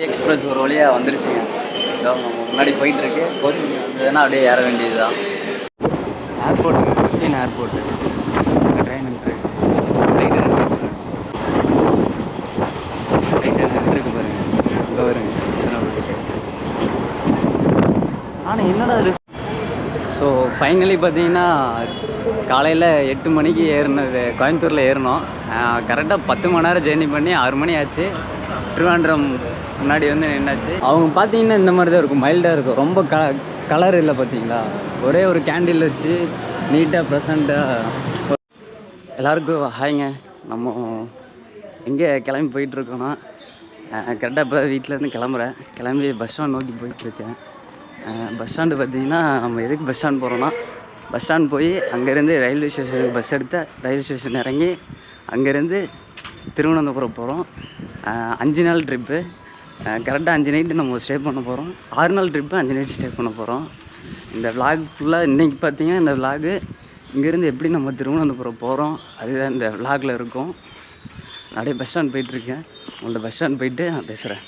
Express ஒரு வழியாக வந்துருச்சுங்க. நம்ம முன்னாடி போயிட்டுருக்கு. கோச்சிங் வந்ததுன்னா அப்படியே ஏற வேண்டியது தான். ஏர்போர்ட்டுங்க, கொச்சின் ஏர்போர்ட்டு. ட்ரெயின் நின்றுருக்கு. ஃப்ளைட்டு நின்றுருக்கு. ஃப்ளைட்டு நின்றுருக்கு பாருங்க. அங்கே வருங்க. ஆனால் என்னடா இது. ஸோ ஃபைனலி பார்த்தீங்கன்னா காலையில் 8 மணிக்கு ஏறினது கோயம்புத்தூரில் ஏறினோம். கரெக்டாக 10 மணி நேரம் ஜேர்னி பண்ணி 6 மணி ஆச்சு. திருவாண்டம் முன்னாடி வந்து நின்னாச்சு. அவங்க பார்த்தீங்கன்னா இந்த மாதிரி தான் இருக்கும், மைல்டாக இருக்கும். ரொம்ப கலர் இல்லை பார்த்தீங்களா. ஒரே ஒரு கேண்டில் வச்சு நீட்டாக ப்ரெசண்ட்டாக. எல்லாருக்கும் ஹாய்ங்க. நம்ம எங்கே கிளம்பி போயிட்டுருக்கோன்னா கரெக்டாக இப்போ வீட்டிலேருந்து கிளம்புறேன். கிளம்பி பஸ் ஸ்டாண்ட் நோக்கி போயிட்டுருக்கேன். பஸ் ஸ்டாண்டு பார்த்தீங்கன்னா நம்ம எதுக்கு பஸ் ஸ்டாண்ட் போகிறோன்னா, பஸ் ஸ்டாண்ட் போய் அங்கேருந்து ரயில்வே ஸ்டேஷனுக்கு பஸ் எடுத்து ரயில்வே ஸ்டேஷன் இறங்கி அங்கேருந்து திருவனந்தபுரம் போகிறோம். 5 நாள் ட்ரிப்பு. கரெக்டாக 5 நைட்டு நம்ம ஸ்டே பண்ண போகிறோம். 6 நாள் ட்ரிப்பு 5 நைட் ஸ்டே பண்ண போகிறோம். இந்த விளாக் ஃபுல்லாக இன்றைக்கி பார்த்தீங்கன்னா இந்த விளாகு இங்கேருந்து எப்படி நம்ம திருவனந்தபுரம் போகிறோம் அதுதான் இந்த விளாகில் இருக்கும். அப்படியே பஸ் ஸ்டாண்ட் போயிட்டுருக்கேன். உங்கள்ட்ட பஸ் ஸ்டாண்ட் போயிட்டு நான் பேசுகிறேன்.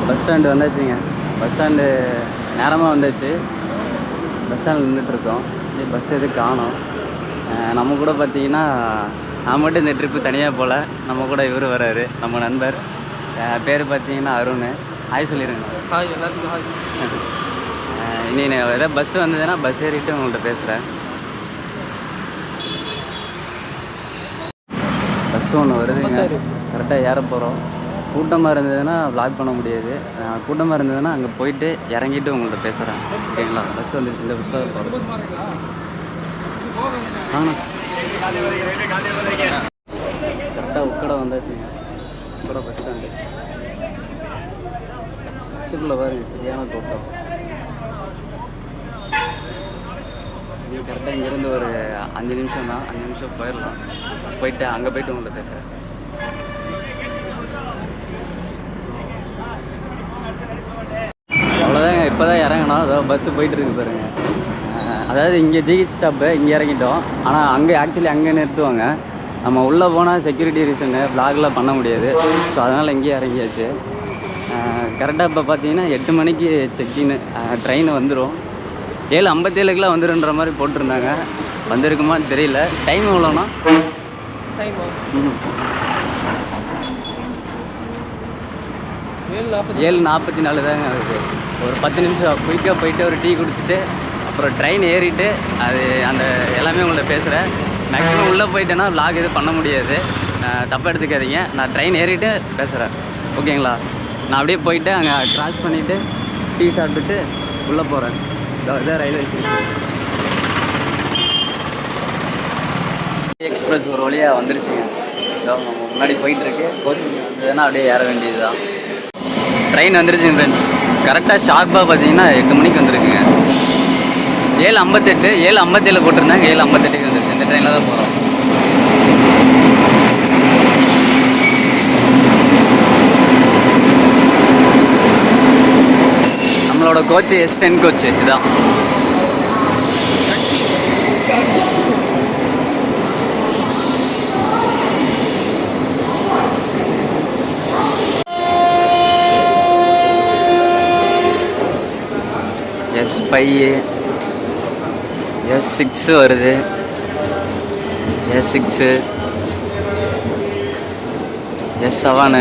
பஸ் ஸ்டாண்டு வந்தாச்சுங்க. பஸ் ஸ்டாண்டு நேரமாக வந்தாச்சு. பஸ் ஸ்டாண்டில் நின்றுட்டுருக்கோம். பஸ் எதுவும் காணோம். நம்ம கூட பார்த்தீங்கன்னா நான் மட்டும் இந்த ட்ரிப்பு தனியாக போகல. நம்ம கூட இவர் வர்றாரு, நம்ம நண்பர். பேர் பார்த்தீங்கன்னா அருண். ஹாய் சொல்லிடுங்க. ஹாய், எல்லாருக்கும் ஹாய். இனி ஏதாவது பஸ் வந்ததுன்னா பஸ் ஏறிட்டு உங்கள்கிட்ட பேசுகிறேன். பஸ் ஒன்று வருதுங்க. கரெக்டாக ஏற போகிறோம். கூட்டமாக இருந்ததுன்னா விளாக் பண்ண முடியாது. கூட்டமாக இருந்ததுன்னா அங்கே போயிட்டு இறங்கிட்டு உங்கள்கிட்ட பேசுகிறேன். ஓகேங்களா. பஸ் வந்துருச்சு. இந்த பஸ்ஸில் போகிறோம். கரெக்டாக உக்கடை வந்தாச்சுங்க. Ukkadai bus stand. பஸ்ஸுக்குள்ளே பாருங்க சரியான கூட்டம். இது கரெக்டாக இங்கேருந்து ஒரு 5 நிமிஷம் தான். 5 நிமிஷம் போயிடலாம். போயிட்டு அங்கே போய்ட்டு உங்கள்கிட்ட பேசுகிறேன். அவ்வளோதாங்க. இப்போ தான் இறங்கணும். அதாவது பஸ்ஸு போயிட்டுருக்கு பாருங்க. அதாவது இங்கே ஜிஹெச் ஸ்டாப்பு இங்கே இறங்கிட்டோம். ஆனால் அங்கே ஆக்சுவலி அங்கே நிறுத்துவாங்க. நம்ம உள்ளே போனால் செக்யூரிட்டி ரீசனு விளாக்லாம் பண்ண முடியாது. ஸோ அதனால் இங்கேயே இறங்கியாச்சு. கரெக்டாக இப்போ பார்த்தீங்கன்னா 8 மணிக்கு செக்கின்னு ட்ரெயின் வந்துடும். 7:57க்குலாம் வந்துடுன்ற மாதிரி போட்டிருந்தாங்க. வந்திருக்குமான்னு தெரியல. டைம் எவ்வளோண்ணா? டைம் 7:44 தாங்க இருக்குது. ஒரு 10 நிமிஷம் குயிக்காக போயிட்டு ஒரு டீ குடிச்சிட்டு அப்புறம் ட்ரெயின் ஏறிட்டு அது அந்த எல்லாமே உங்கள்கிட்ட பேசுகிறேன். மேக்ஸிமம் உள்ளே போயிட்டேன்னா விளாக் எதுவும் பண்ண முடியாது. தப்பாக எடுத்துக்காதீங்க. நான் ட்ரெயின் ஏறிட்டு பேசுகிறேன். ஓகேங்களா. நான் அப்படியே போயிட்டு அங்கே க்ராஸ் பண்ணிவிட்டு டீ சாப்பிட்டுட்டு உள்ளே போகிறேன். இதான் ரயில்வே ஸ்டேஷன். எக்ஸ்பிரஸ் ஒரு வழியாக வந்துருச்சுங்க. நம்ம முன்னாடி போயிட்டுருக்கு. கோச்சிங் வந்ததுன்னா அப்படியே ஏற வேண்டியது தான். ட்ரெயின் வந்துருச்சுங்க ஃப்ரெண்ட்ஸ். கரெக்டாக ஷார்ப்பாக பார்த்தீங்கன்னா 8 மணிக்கு வந்துருக்குங்க. 7:58 7:57 போட்டிருந்தாங்க. 7:58க்கு வந்துருச்சு. இந்த ட்ரெயினில் தான் போகிறோம். நம்மளோட கோச்சு S10 கோச்சு இதுதான். S5 S6 வருது. S6 S7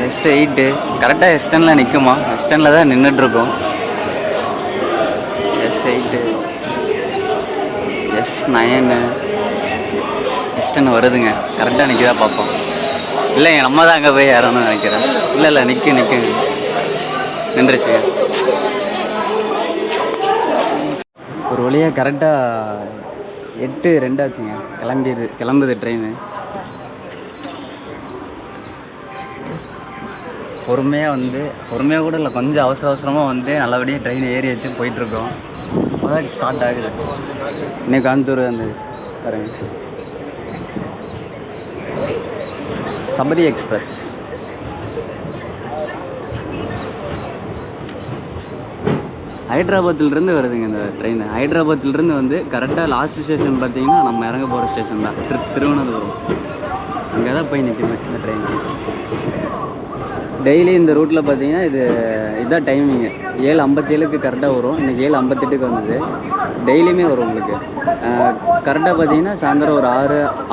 S8. கரெக்டாக S10ல் நிற்குமா? S10ல் தான் நின்றுட்டுருக்கோம். S8 S9 S10 வருதுங்க. கரெக்டாக நிற்கிதா பார்ப்போம். இல்லைங்க, நம்ம தான் அங்கே போய் ஏறணும்னு நினைக்கிறேன். இல்லை நிற்குங்க நின்றுச்சுங்க. ஒரு வழியாக கரெக்டாக 8:02 ஆச்சுங்க. கிளம்புது ட்ரெயின். பொறுமையாக கூட இல்லை, கொஞ்சம் அவசரமாக வந்து நல்லபடியாக ட்ரெயின் ஏறி வச்சு போயிட்டுருக்கோம். அப்போதான் ஸ்டார்ட் ஆகுது. இன்னைக்கு கோயம்புத்தூர் அந்த பாருங்க சபரி எக்ஸ்பிரஸ். ஹைதராபாத்திலிருந்து வருதுங்க இந்த ட்ரெயின். ஹைதராபாத்திலிருந்து வந்து கரெக்டாக லாஸ்ட் ஸ்டேஷன் பார்த்தீங்கன்னா நம்ம இறங்க போகிற ஸ்டேஷன் தான் திருவனந்தபுரம். அங்கே தான் போய் நிற்குமே இந்த ட்ரெயின். டெய்லி இந்த ரூட்டில் பார்த்தீங்கன்னா இதுதான் டைமிங்கு. 7:57க்கு கரெக்டாக வரும். இன்றைக்கி 7:58க்கு வந்தது. டெய்லியுமே வரும் உங்களுக்கு. கரெக்டாக பார்த்தீங்கன்னா சாயந்தரம் ஒரு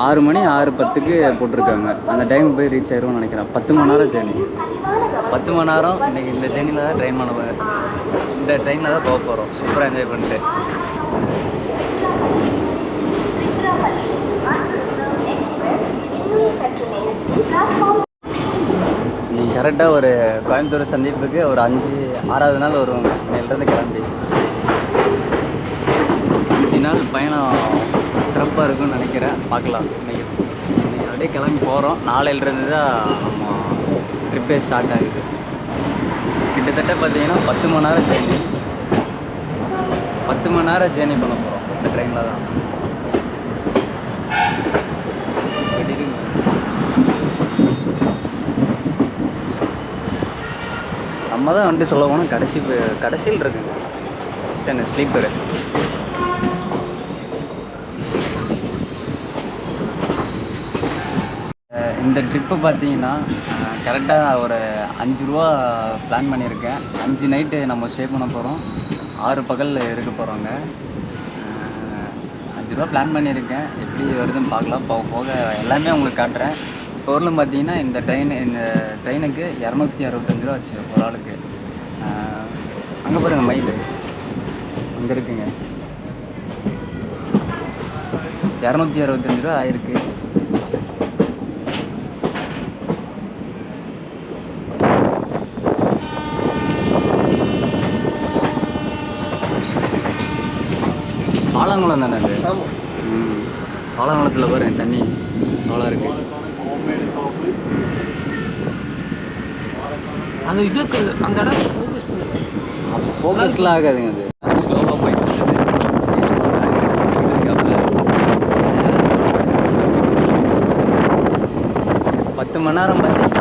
6 மணி 6:10க்கு போட்டிருக்காங்க. அந்த டைம் போய் ரீச் ஆயிடுவோம்னு நினைக்கிறேன். 10 மணி நேரம் ஜேர்னி. 10 மணி நேரம் இன்றைக்கி இந்த ஜேர்னியில் தான் இந்த ட்ரெயினில் தான் போக போகிறோம். சூப்பராக என்ஜாய் பண்ணிட்டு. கரெக்டாக ஒரு கோயம்புத்தூர் சந்திப்புக்கு ஒரு 6வது நாள் வருவாங்க மேலிருந்து கிளம்பி. 5 நாள் பயணம் சிறப்பாக இருக்குன்னு நினைக்கிறேன். பார்க்கலாம். இன்றைக்கி அப்படியே கிளம்பி போகிறோம். நாளையிலிருந்து தான் நம்ம ட்ரிப்பே ஸ்டார்ட் ஆகுது. கிட்டத்தட்ட பார்த்தீங்கன்னா 10 மணி நேரம் ஜேர்னி. 10 மணி நேரம் ஜேர்னி பண்ண போகிறோம் இந்த ட்ரெயினில் தான். நம்ம தான் வந்துட்டு சொல்ல போனால் கடைசியில் இருக்குங்க ஃபஸ்ட் என்ன ஸ்லீப்பரு. இந்த ட்ரிப்பு பார்த்தீங்கன்னா கரெக்டாக ஒரு 5 ரூபா பிளான் பண்ணியிருக்கேன். 5 நைட்டு நம்ம ஸ்டே பண்ண போகிறோம். 6 பகல் இருக்க போகிறோங்க. 5 ரூபா பிளான் பண்ணியிருக்கேன். எப்படி வருதுன்னு பார்க்கலாம். போக போக எல்லாமே உங்களுக்கு காட்டுறேன். பொருளும் பார்த்தீங்கன்னா இந்த ட்ரெயினுக்கு 265 ரூபா ஆச்சு ஒரு ஆளுக்கு. அங்கே பாருங்கள் மைல் அங்கே இருக்குங்க. 265 ரூபா ஆயிருக்கு. ஆலங்குளம் தானே அது? ஆலங்குளத்தில் பாருங்க தண்ணி அவ்வளோ இருக்கு. அந்த இதுக்கு அந்த இடம் ஃபோக்கஸ்லாம் ஆகாதுங்க. அது ஸ்லோவாக போயிட்டு 10 மணி நேரம் பார்த்தீங்கன்னா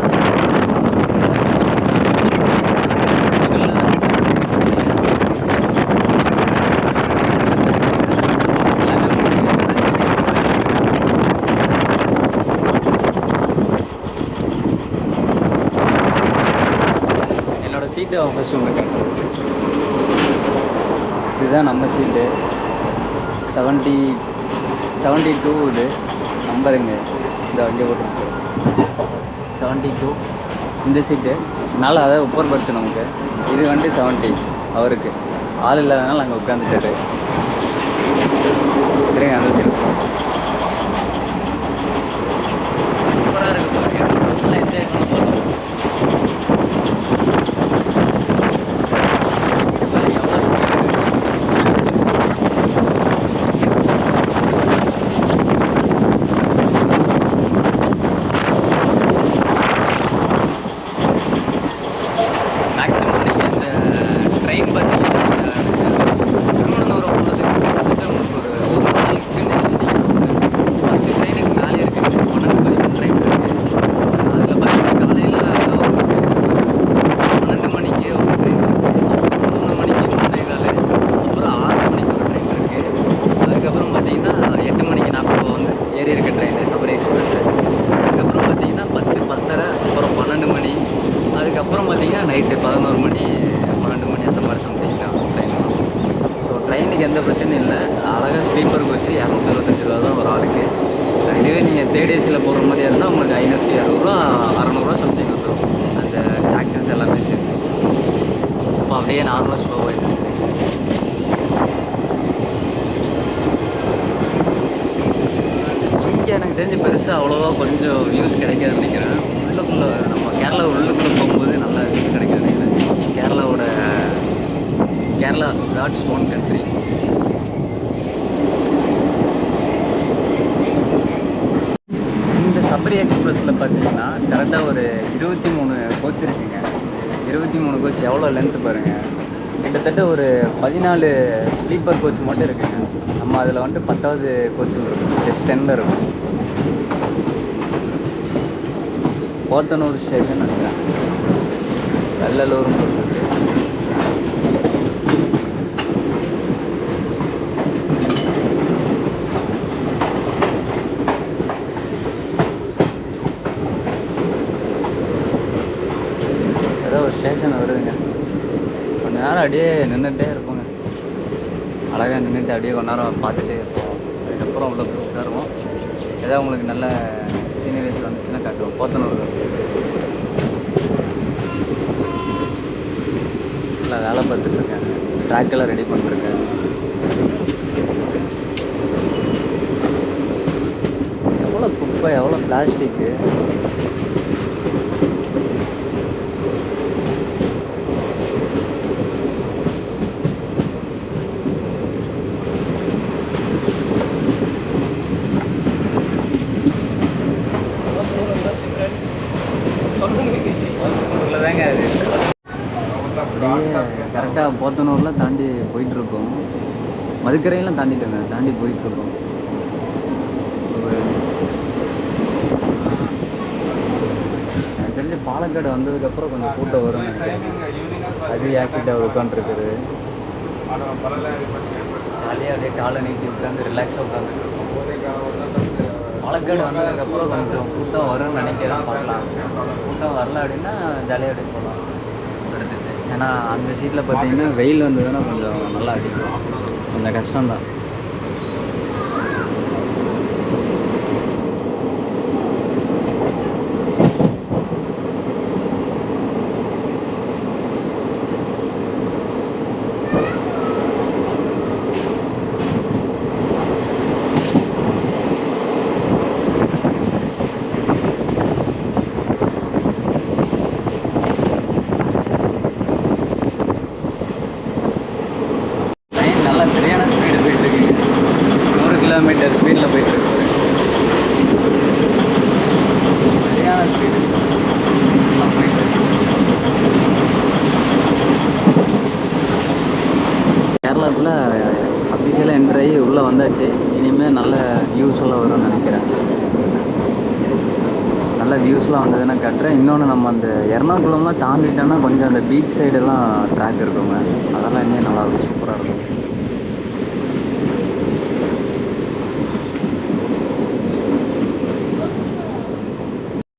சீட்டு ஃபஸ்ட்டு உங்களுக்கு இதுதான் நம்ம சீட்டு. 72 இது நம்பருங்க. இந்த அங்கே போட்டுருக்கு 72 இந்த சீட்டு. அதனால் அதை உப்பர் படுத்து நமக்கு. இது வந்துட்டு 70 அவருக்கு. ஆள் இல்லாதனால அங்கே உட்காந்துட்டாரு. சரிங்க அந்த சீட்டு சூப்பராக இருக்குது பாருங்க. நல்லா என்ஜாய் பண்ண போகிறோம். நைட்டு 11 மணி 12 மணி அந்த மாதிரி சம்திங் தான் ட்ரெயின். ஸோ ட்ரெயினுக்கு எந்த பிரச்சனையும் இல்லை. அழகாக ஸ்லீப்பருக்கு வச்சு 225 ரூபா தான் ஒரு ஆளுக்கு. இதுவே நீங்கள் தேர்ட் ஏசியில் போகிற மாதிரி இருந்தால் உங்களுக்கு 560 ரூபா 600 ரூபா சம்திங் வந்துடும். அந்த டாக்ஸஸ் எல்லாமே சேர்த்து. அப்போ அப்படியே நார்மலாக ஸ்லோவாகிட்டு இங்கே எனக்கு தெரிஞ்சு பெருசாக அவ்வளோவா கொஞ்சம் வியூஸ் கிடைக்காதுன்னு நினைக்கிறேன். உள்ளுக்குள்ளே நம்ம கேரளா உள்ளுக்குள்ளே போகும்போது நல்லா வியூஸ் கிடைக்காது நினைக்கிறேன். Kerala God's own country. இந்த சபரி எக்ஸ்பிரஸில் பார்த்தீங்கன்னா கரெக்டாக ஒரு 23 கோச் இருக்குங்க. 23 கோச் எவ்வளோ லென்த்து பாருங்கள். கிட்டத்தட்ட ஒரு 14 ஸ்லீப்பர் கோச் மட்டும் இருக்குங்க. நம்ம அதில் வந்துட்டு 10வது கோச்சில் இருக்கும். ஜஸ்ட் 10ல் இருக்கும். போத்தனூர் ஸ்டேஷன் நினைக்கிறேன். வெள்ளலூரும் போட்டுருக்கு. ஏதோ ஒரு ஸ்டேஷன் வருதுங்க. கொஞ்ச நேரம் அப்படியே நின்றுட்டே இருப்போங்க. அழகாக நின்றுட்டு அப்படியே கொஞ்ச நேரம் பார்த்துட்டே இருப்போம். அதுக்கப்புறம் உள்ள போய் உட்காருவோம். ஏதாவது உங்களுக்கு நல்ல சீனரிஸ் வந்துச்சுன்னா காட்டுவோம். போத்தனூர் நல்லா வேலை பார்த்துட்ருக்காங்க. ட்ராக்கெல்லாம் ரெடி பண்ணிருக்காங்க. எவ்வளோ குப்பை, எவ்வளோ பிளாஸ்டிக்கு. தாங்க அது கரெக்டாக போத்தனூரில் தாண்டி போயிட்டுருக்கோம். மதுக்கரையெல்லாம் தாண்டிட்டோங்க. தாண்டி போயிட்டுருக்கோம். எனக்கு தெரிஞ்சு பாலக்காடு வந்ததுக்கப்புறம் கொஞ்சம் கூட்டம் வரும்னு நினைக்கிறேன். அது ஆக்சிட்டாக உட்காந்துருக்குது. ஜாலியாக அப்படியே காலை நீட்டி உட்காந்து ரிலாக்ஸாக உட்காந்துருக்கோம். பாலக்காடு வந்ததுக்கப்புறம் கொஞ்சம் கூட்டம் வரும்னு நினைக்கிறேன். பார்க்கலாம். கூட்டம் வரல அப்படின்னா ஜாலியாக அப்படியே போகலாம் எடுத்துகிட்டு. ஏன்னா அந்த சீட்டில் பார்த்தீங்கன்னா வெயில் வந்ததுன்னா கொஞ்சம் நல்லா அடிக்கும். கொஞ்சம் கஷ்டம்தான். சரியான ஸ்பீடு போயிட்டுருக்கு. 100 கிலோமீட்டர் ஸ்பீடில் போயிட்டுருக்கு. சரியான ஸ்பீடு போயிட்டுருக்கு. கேரளாக்குள்ளே அஃபிஷியலாக என்ட்ரு ஆகி உள்ளே வந்தாச்சு. இனிமேல் நல்ல வியூஸ் எல்லாம் வரும்னு நினைக்கிறேன். நல்ல வியூஸ்லாம் வந்ததுன்னா கட்டுறேன். இன்னொன்று நம்ம அந்த எர்ணாகுளமாக தாண்டிட்டோன்னா கொஞ்சம் அந்த பீச் சைடெல்லாம் ட்ராக் இருக்குங்க. அதெல்லாம் இன்னும் நல்லாயிருக்கும். சூப்பராக இருக்கும்.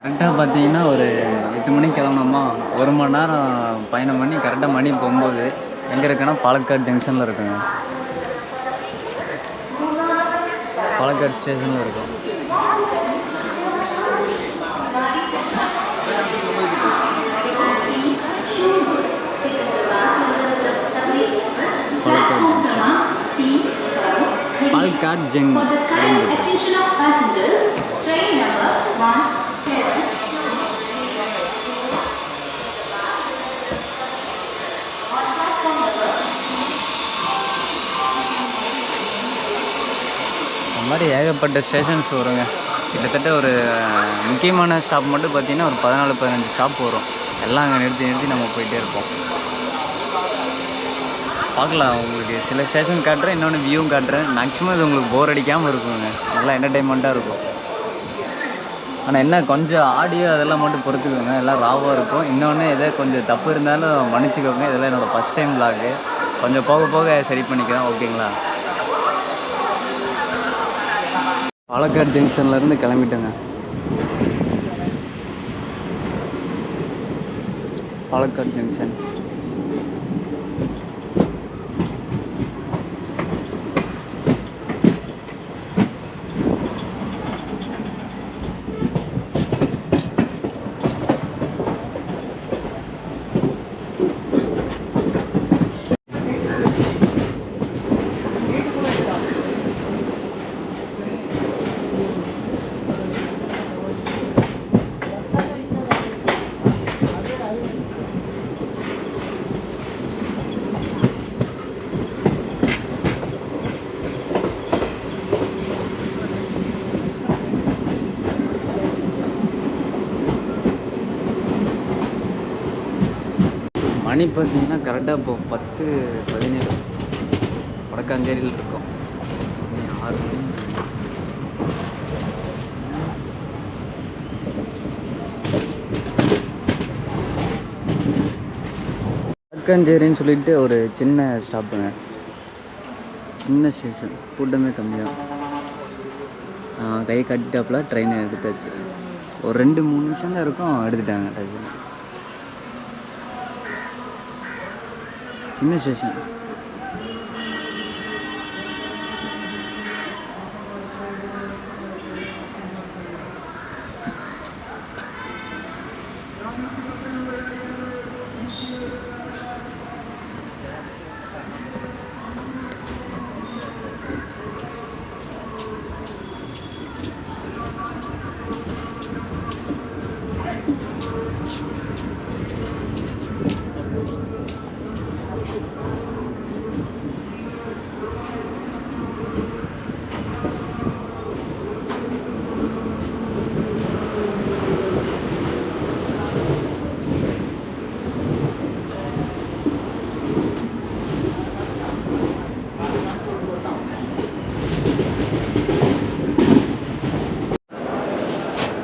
கரெக்டாக பார்த்தீங்கன்னா ஒரு 8 மணிக்கு கிளம்புனோமா, 1 மணி நேரம் பயணம் பண்ணி கரெக்டாக மணி 9. எங்கே இருக்குன்னா பாலக்காடு ஜங்ஷனில் இருக்குங்க. பாலக்காடு ஸ்டேஷனில் இருக்கும். பாலக்காடு ஜங் இந்த மாதிரி ஏகப்பட்ட ஸ்டேஷன்ஸ் வருங்க. கிட்டத்தட்ட ஒரு முக்கியமான ஸ்டாப் மட்டும் பார்த்தீங்கன்னா ஒரு 14-15 ஸ்டாப் வரும். எல்லாம் அங்கே நிறுத்தி நம்ம போயிட்டே இருப்போம். பார்க்கலாம். உங்களுக்கு சில ஸ்டேஷன் காட்டுறேன், இன்னொன்று வியூவும் காட்டுறேன். மேக்ஸிமம் இது உங்களுக்கு போர் அடிக்காமல் இருக்குங்க. நல்லா என்டர்டெயின்மெண்ட்டாக இருக்கும். ஆனால் என்ன கொஞ்சம் ஆடியோ அதெல்லாம் மட்டும் பொறுத்துக்கோங்க. எல்லாம் ராவாக இருக்கும். இன்னொன்று எதோ கொஞ்சம் தப்பு இருந்தாலும் மன்னிச்சிக்கோங்க. இதெல்லாம் என்னோடய ஃபஸ்ட் டைம் விளாகு. கொஞ்சம் போக போக சரி பண்ணிக்கிறேன். ஓகேங்களா? பாலக்காடு ஜங்ஷன்லேருந்து கிளம்பிட்டேங்க. பாலக்காடு ஜங்ஷன் மணி பார்த்தீங்கன்னா கரெக்டாக இப்போ 10:17 வடக்காஞ்சேரியில் இருக்கோம். 6 மணி. வடக்கஞ்சேரின்னு சொல்லிட்டு ஒரு சின்ன ஸ்டாப்புங்க, சின்ன ஸ்டேஷன், கூட்டமே கம்மியாக. கை கட்டிட்டாப்புல ட்ரெயினை எடுத்தாச்சு. ஒரு 2-3 நிமிஷம் தான் இருக்கும், எடுத்துட்டாங்க ட்ரெயின். சின்ன ஸ்டேஷன்.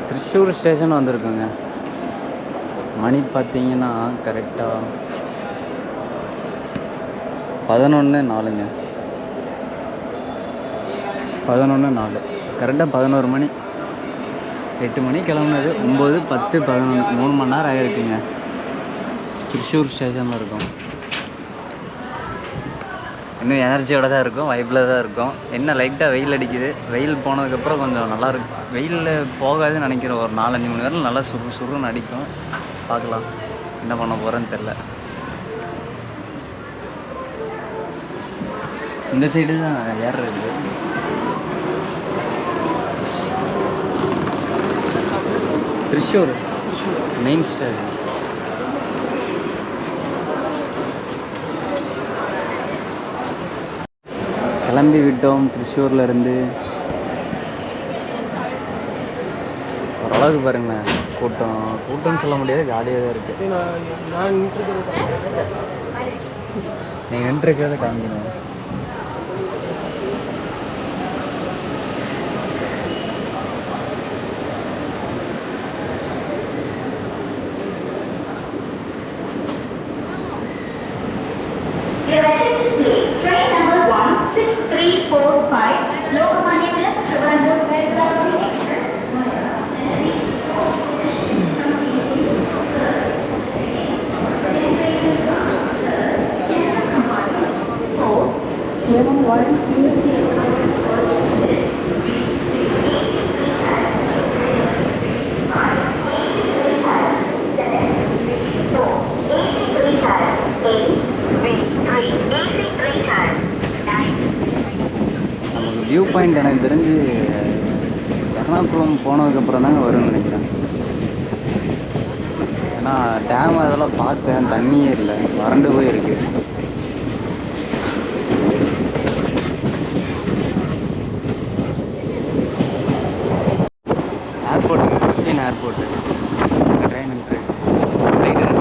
திருச்சூர் ஸ்டேஷன் வந்திருக்குங்க. மணி பார்த்தீங்கன்னா கரெக்டாக 11:04ங்க. 11:04, கரெக்டாக 11 மணி. 8 மணி கிளம்புனது, 9, 10, 11, 3 மணி நேரம் ஆகிருக்குங்க. திருச்சூர் ஸ்டேஷனில் இருக்கும். இன்னும் எனர்ஜியோடு தான் இருக்கும், வைப்பில் தான் இருக்கும். என்ன லைட்டாக வெயில் அடிக்குது. வெயில் போனதுக்கப்புறம் கொஞ்சம் நல்லாயிருக்கும். வெயிலில் போகாதுன்னு நினைக்கிறேன். ஒரு 4-5 மணி நேரம் நல்லா சுருன்னு அடிக்கும். பார்க்கலாம் என்ன பண்ண போகிறேன்னு தெரில. இந்த சைடு தான் ஏறுறது. Thrissur main station. கிளம்பி விட்டோம் திருச்சூரில் இருந்து. ஓரளவுக்கு பாருங்களேன், கூட்டம்னு சொல்ல முடியாது, ஜாலியாக தான் இருக்குது. நீங்கள் நின்றுருக்கிறத காமிக்கணும். Train number 16345, Lokmanya Tilak, Trivandrum, Vellavadi Express. நமக்கு வியூ பாயிண்ட் எனக்கு தெரிஞ்சு எர்ணாகுளம் போனதுக்கப்புறம் தாங்க வரும்னு நினைக்கிறேன். ஏன்னா டேம் அதெல்லாம் பார்த்தேன், தண்ணியே இல்லை, வறண்டு போயிருக்கு. ஏர்போர்ட்டுக்கு, கொச்சின் ஏர்போர்ட்டு. ட்ரெயின் நின்று ஃப்ளைட்டு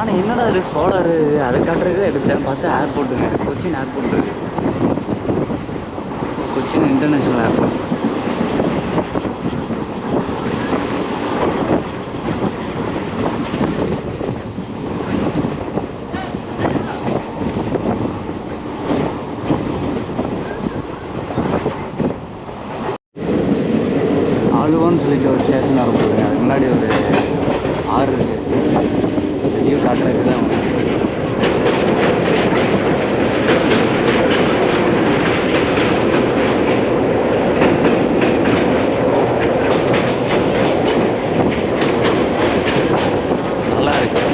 ஆனால் என்னடா அது சோலாரு அதை காட்டுறது எடுத்துட்டேன் பார்த்தா ஏர்போர்ட்டுங்க, கொச்சின் ஏர்போர்ட் இருக்குது. Cochin international airport. ஆலுவான்னு சொல்லிட்டு ஒரு ஸ்டேஷன் வரப்போகுது. அதுக்கு முன்னாடி ஒரு ஆறு இருக்குது. வியூ காட்டுறதுக்கு தான் நல்லா இருக்கு.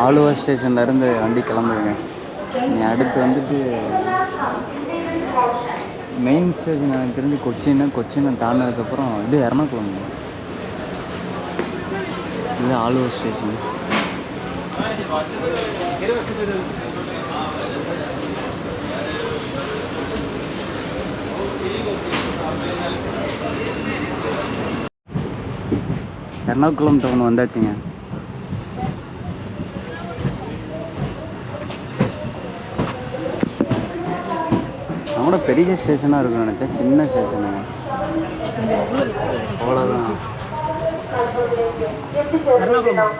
ஆலுவா ஸ்டேஷன்லேருந்து வண்டி கிளம்புங்க. நீ அடுத்து வந்துட்டு மெயின் ஸ்டேஷன் எனக்கு தெரிஞ்சு கொச்சினை தாண்டினதுக்கப்புறம் இது எர்ணாகுளம். இது ஆலுவா ஸ்டேஷன். எர்ணாகுளம் டவுன் வந்தாச்சுங்க. அவங்களோட பெரிய ஸ்டேஷனாக இருக்குன்னு நினச்சேன், சின்ன ஸ்டேஷனுங்க. அவ்வளோதான். எர்ணாகுளம்.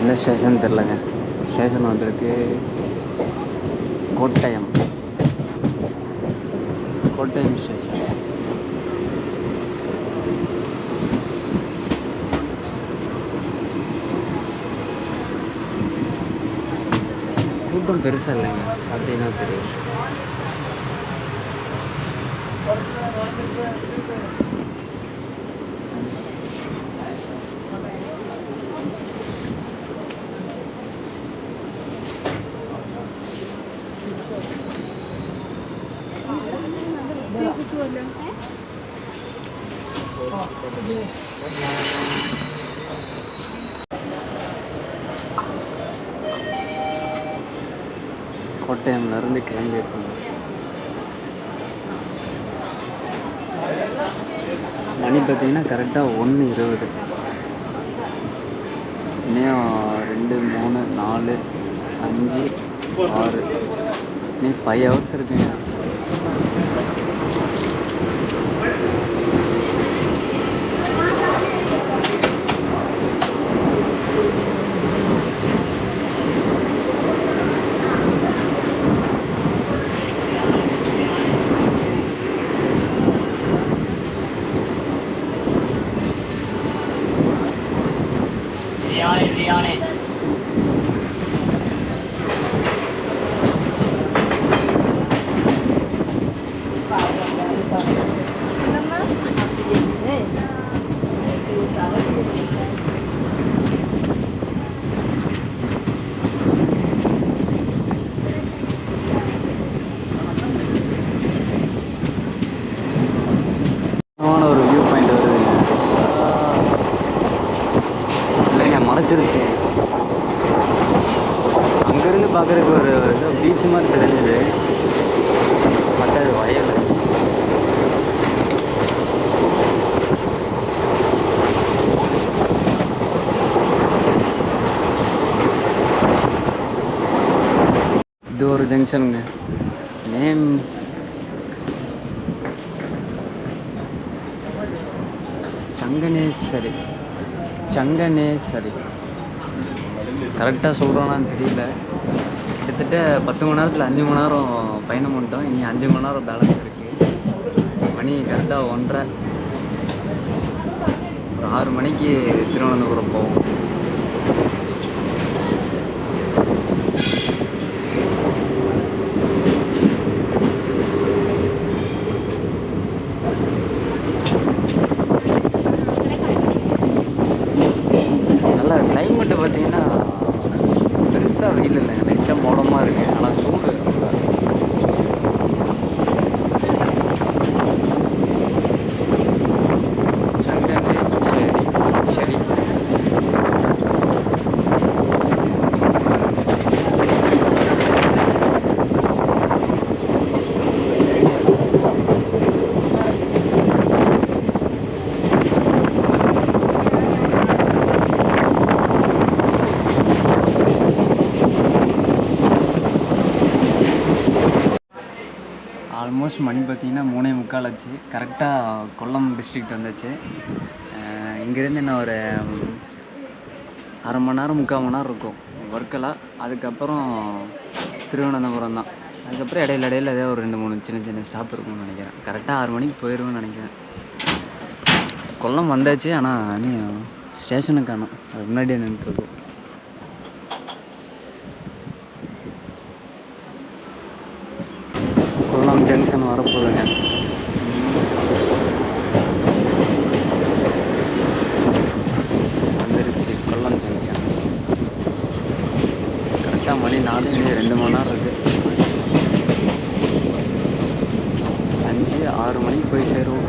என்ன ஸ்டேஷன் தெரிலங்க. ஸ்டேஷன் வந்திருக்கு கோட்டயம் ஸ்டேஷன். கூட்டம் பெருசாக இல்லைங்க, பார்த்தீங்கன்னா தெரியும். கோட்டயம்லேருந்து கிளம்பியிருக்கோம். மணி பார்த்தீங்கன்னா கரெக்டாக 1:20. இன்னும் 2, 3, 4, 5, 6 இன்னும் 5 ஹவர்ஸ் இருக்குங்க. ஒரு வியூ பாயிண்ட் வருதுங்க. இல்லைங்க, மறைச்சிருச்சு. அங்கேருந்து பார்க்குறதுக்கு ஒரு பீச் மாதிரி தெரிஞ்சுது, பட்டது வயல். இது ஒரு ஜங்ஷனுங்க. நேம் சங்கனேஸ்வரி. கரெக்டாக சொல்கிறோன்னான்னு தெரியல. கிட்டத்தட்ட 10 மணி நேரத்தில் 5 மணி நேரம் பயணம் பண்ணிட்டோம். இனி 5 மணி நேரம் பேலன்ஸ் இருக்குது. மணி கரெக்டாக 1:30. ஒரு 6 மணிக்கு திருவனந்தபுரம் போவோம். கிளைமேட்டு பார்த்தீங்கன்னா பெருசாக வெயில் இல்லைங்க, லைட்டாக மோடமாக இருக்குது. ஆனால் சூடு சரி. ஆல்மோஸ்ட் மணி பார்த்திங்கன்னா 3:45 ஆச்சு. கரெக்டாக கொல்லம் டிஸ்ட்ரிக்ட் வந்துச்சு. இங்கேருந்து என்ன ஒரு 1/2 மணி நேரம் 3/4 மணி நேரம் இருக்கும் ஒர்க்கெல்லாம். அதுக்கப்புறம் திருவனந்தபுரம் தான். அதுக்கப்புறம் இடையில ஏதோ ஒரு 2-3 சின்ன ஸ்டாப் இருக்கும்னு நினைக்கிறேன். கரெக்டாக 6 மணிக்கு போயிடுவேன்னு நினைக்கிறேன். கொல்லம் வந்தாச்சு, ஆனால் இன்னும் ஸ்டேஷனுக்கு காணோம். அது முன்னாடியே நின்றுருக்கும். கொல்லம் ஜங்ஷன் வரப்போகுதுங்க. வந்துருச்சு கொல்லம் ஜங்ஷன். கரெக்டாக மணி 4, 2 மணி நேரம் இருக்குது. 5-6 மணிக்கு போய் சேருவோம்.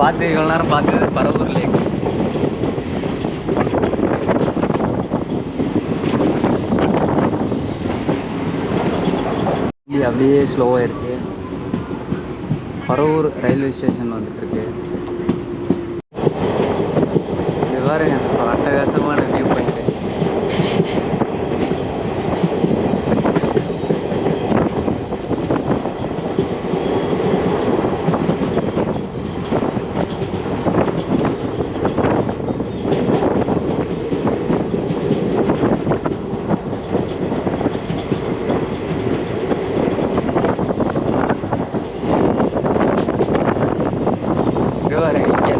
பார்த்து இவ்வளோ நேரம் பார்த்தது பரவூர் லேக். அப்படியே ஸ்லோவாகிடுச்சு. பரவூர் ரயில்வே ஸ்டேஷன் வந்துட்டுருக்கு. இது பாருங்க ஒரு அட்டகாசமான வியூ பாயிண்ட்.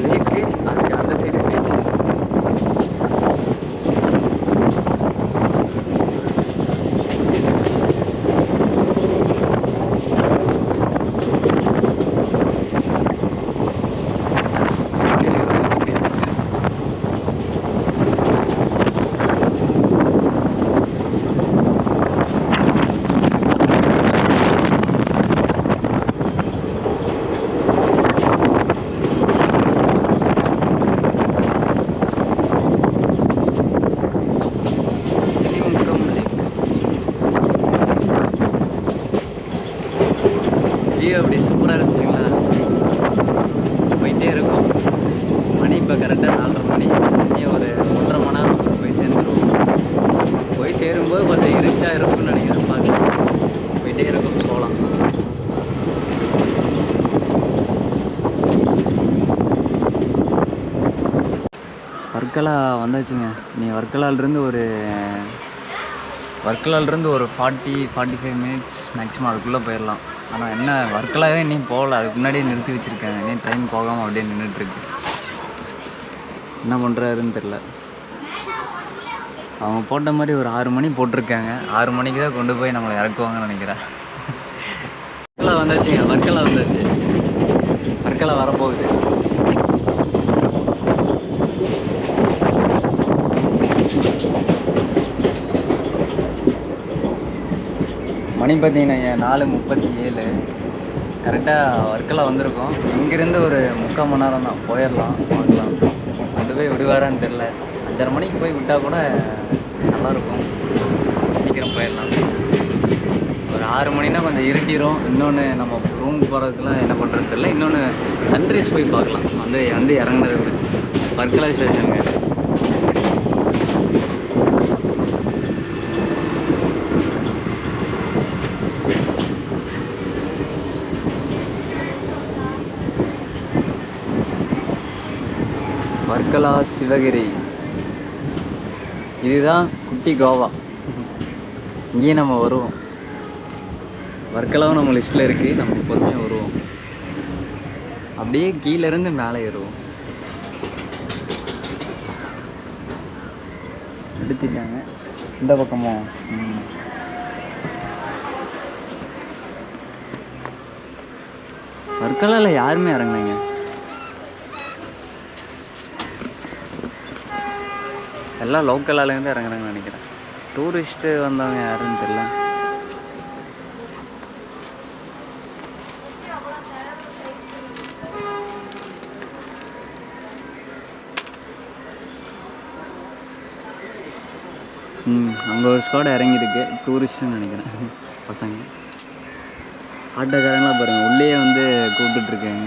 லேக்கு அதுக்கு அந்த சைடு பீச். வியூ அப்படி சூப்பராக இருந்துச்சுங்களா. போயிட்டே இருக்கும். மணி இப்போ கரெக்டாக 4:30 மணி. இன்னும் ஒரு 1.5 மணி நேரம் போய் சேர்ந்துருவோம். போய் சேரும்போது கொஞ்சம் இருட்டாக இருக்கும்னு நினைக்கிறேன். பார்க்கலாம், போயிட்டே இருக்கும், போகலாம். வர்க்கலா வந்தாச்சுங்க. நீ வர்க்கலாலிருந்து ஒரு 40-45 மினிட்ஸ் மேக்ஸிமம் அதுக்குள்ளே போயிடலாம். ஆனால் என்ன வர்க்கலாவே இன்னும் போகல. அதுக்கு முன்னாடியே நிறுத்தி வச்சுருக்காங்க. இன்னும் ட்ரெயின் போகாமல் அப்படியே நின்றுட்டுருக்கு. என்ன பண்ணுறாருன்னு தெரில. அவங்க போட்ட மாதிரி ஒரு 6 மணி போட்டிருக்காங்க. 6 மணிக்கு தான் கொண்டு போய் நம்மளை இறக்குவாங்கன்னு நினைக்கிறேன். வர்க்கலா வந்தாச்சுங்க. வர்க்கலா வந்தாச்சு. வர்க்கலா வரப்போகுது. மணி பார்த்தீங்கன்னா 4:37 கரெக்டாக வர்க்கலா வந்திருக்கோம். இங்கேருந்து ஒரு 3/4 மணி நேரம் தான். போயிடலாம், பார்க்கலாம். கொண்டு போய் விடுவாரான்னு தெரில. 5:30 மணிக்கு போய் விட்டால் கூட நல்லாயிருக்கும். சீக்கிரம் போயிடலாம். ஒரு 6 மணினா கொஞ்சம் இருட்டிடும். இன்னொன்று நம்ம ரூமுக்கு போகிறதுக்குலாம் என்ன பண்ணுறதுன்னு தெரில. இன்னொன்று சன்ரைஸ் போய் பார்க்கலாம். வந்து இறங்குனது வர்க்கலா ஸ்டேஷனுங்க. வர்க்கலா சிவகிரி. இதுதான் குட்டி கோவா. இங்கேயும் நம்ம வருவோம். வர்க்கலாவும் நம்ம லிஸ்ட்டில் இருக்குது. நம்ம பொறுமையாக வருவோம். அப்படியே கீழேருந்து மேலே ஏறுவோம். எடுத்துட்டாங்க இந்த பக்கமும். வர்க்கலாவில் யாருமே இறங்கினாங்க. எல்லாம் லோக்கலாலேருந்து இறங்குறாங்கன்னு நினைக்கிறேன். டூரிஸ்ட்டு வந்தவங்க யாருன்னு தெரியல. அங்கே ஒரு ஸ்குவாட் இறங்கியிருக்கு. டூரிஸ்ட்டுன்னு நினைக்கிறேன் பசங்க. ஆட்டோக்காரங்களாம் பாருங்கள் உள்ளே வந்து கூப்பிட்டுட்ருக்காங்க.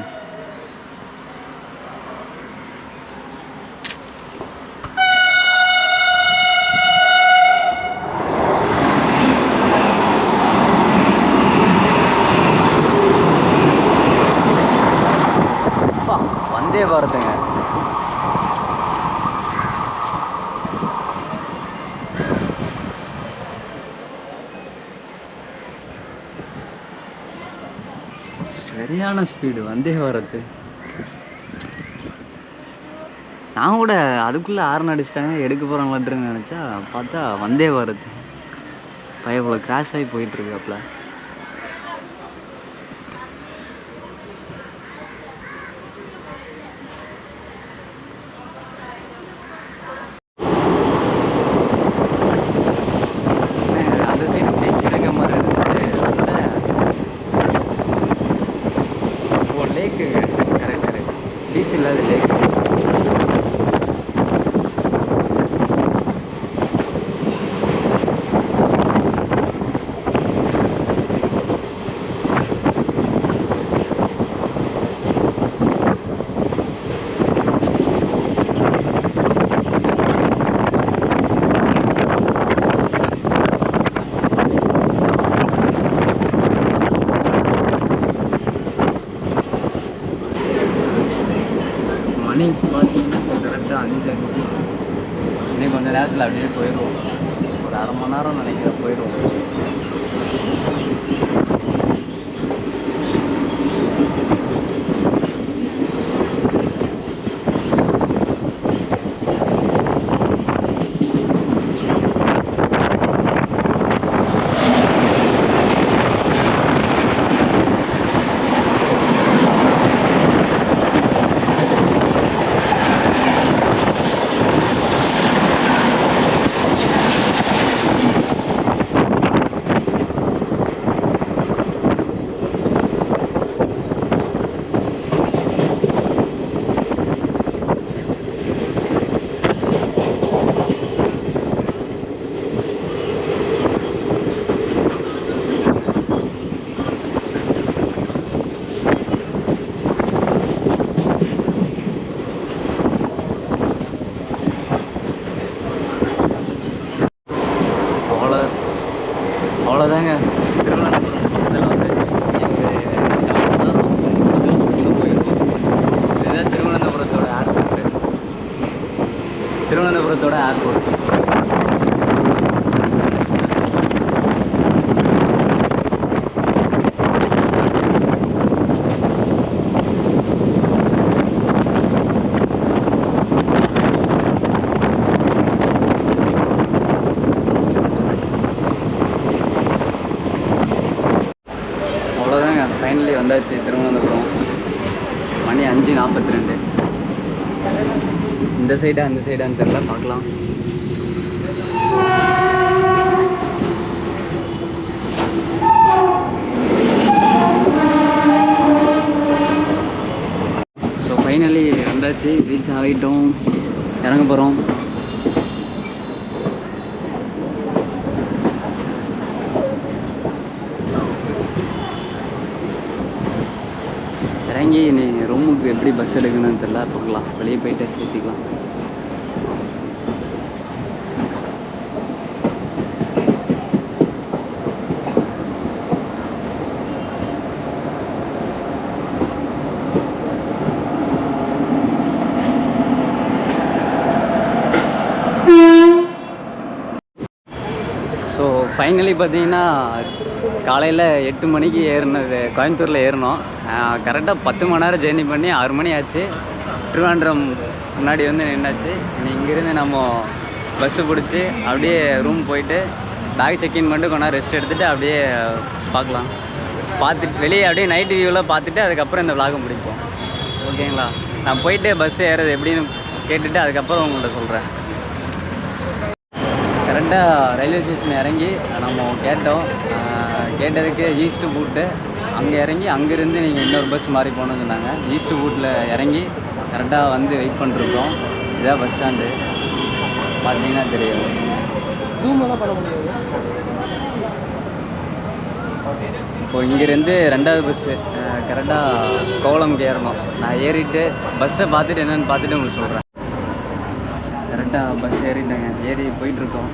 வந்தே பாரத்துங்க. சரியான ஸ்பீடு வந்தே பாரத்து. நான் கூட அதுக்குள்ளே ஹார்ன் அடிச்சிட்டாங்க எடுக்க போகிறாங்களான்னு நினச்சா பார்த்தா வந்தே பாரத்து பையன் கிராஷ் ஆகி போயிட்டுருக்காப்புல. பீச் பார்த்தீங்கன்னா கரெக்டாக 5:05. இன்னும் கொஞ்சம் நேரத்தில் அப்படியே போயிடுவோம். ஒரு அரை மணி நேரம் நினைக்கிறேன் போயிடுவோம். அவ்வளோதாங்க. திருவனந்தபுரம் பக்கத்தில் வந்துச்சு. போயிடுவோம். இதுதான் திருவனந்தபுரத்தோட ஏர்போர்ட்டு. திருவனந்தபுரத்தோட ஏர்போர்ட். ஃபைனலி வந்தாச்சு திருவனந்தபுரம். மணி 5:42. இந்த சைடா அந்த சைடான்னு தெரியல, பார்க்கலாம். ஸோ ஃபைனலி வந்தாச்சு, ரீச் ஆகிட்டோம், இறங்க போகிறோம். இறங்கி நீ ரூமுக்கு எப்படி பஸ் எடுக்கணும்னு தெரியல, பார்க்கலாம். வெளியே போயிட்டு பேசிக்கலாம். ஸோ ஃபைனலி பார்த்தீங்கன்னா காலையில் 8 மணிக்கு ஏறினது, கோயம்புத்தூரில் ஏறினோம். கரெக்டாக 10 மணி நேரம் ஜேர்னி பண்ணி 6 மணி ஆச்சு. திருவாண்டம் முன்னாடி வந்து நின்னாச்சு. இங்கேருந்து நம்ம பஸ்ஸு பிடிச்சி அப்படியே ரூம் போயிட்டு பேக் செக்இன் பண்ணிட்டு கொஞ்ச நேரம் ரெஸ்ட் எடுத்துகிட்டு அப்படியே பார்க்கலாம். பார்த்துட்டு வெளியே அப்படியே நைட் வியூவில் பார்த்துட்டு அதுக்கப்புறம் இந்த விலாகை முடிப்போம். ஓகேங்களா? நான் போயிட்டு பஸ்ஸு ஏறது எப்படின்னு கேட்டுட்டு அதுக்கப்புறம் உங்கள்கிட்ட சொல்கிறேன். கரெக்டாக ரயில்வே ஸ்டேஷன் இறங்கி நம்ம கேட்டதுக்கு ஈஸ்ட்டு பூட்டு அங்கே இறங்கி அங்கேருந்து நீங்கள் இன்னொரு பஸ் மாறி போகணுன்னு சொன்னாங்க. ஈஸ்ட்டு பூட்டில் இறங்கி கரெக்டாக வந்து வெயிட் பண்ணிருக்கோம். இதான் பஸ் ஸ்டாண்டு, பார்த்தீங்கன்னா தெரியும். ரூமெல்லாம் பண்ண முடியாது. இப்போ இங்கேருந்து 2வது பஸ்ஸு கரெக்டாக கோவளம்க்கு ஏறணும். நான் ஏறிட்டு பஸ்ஸை பார்த்துட்டு என்னென்னு பார்த்துட்டு உங்களுக்கு சொல்கிறேன். கரெக்டாக பஸ் ஏறிட்டேங்க, ஏறி போயிட்டுருக்கோம்.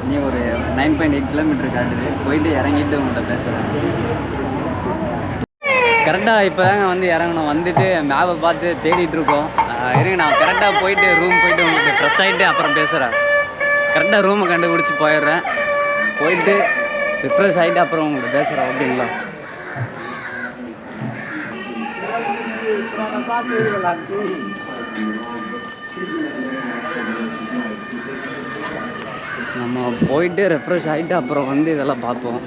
நீ ஒரு 9.8 கிலோமீட்டர் காட்டுது. போயிட்டு இறங்கிட்டு உங்கள்கிட்ட பேசுகிறேன். கரெக்டாக இப்போ தாங்க வந்து இறங்கணும். வந்துட்டு மேப்பை பார்த்து தேடிட்டு இருக்கோம். இருங்க, நான் கரெக்டாக போயிட்டு ரூம் போயிட்டு உங்களுக்கு ஃப்ரெஷ் ஆகிட்டு அப்புறம் பேசுகிறேன். கரெக்டாக ரூமை கண்டுபிடிச்சி போயிடுறேன். போயிட்டு ரிஃப்ரெஷ் ஆகிட்டு அப்புறம் உங்களுக்கு பேசுகிறேன். ஓகேங்களா? நம்ம போயிட்டு ரெஃப்ரெஷ் ஆகிட்டு அப்புறம் வந்து இதெல்லாம் பார்ப்போம்.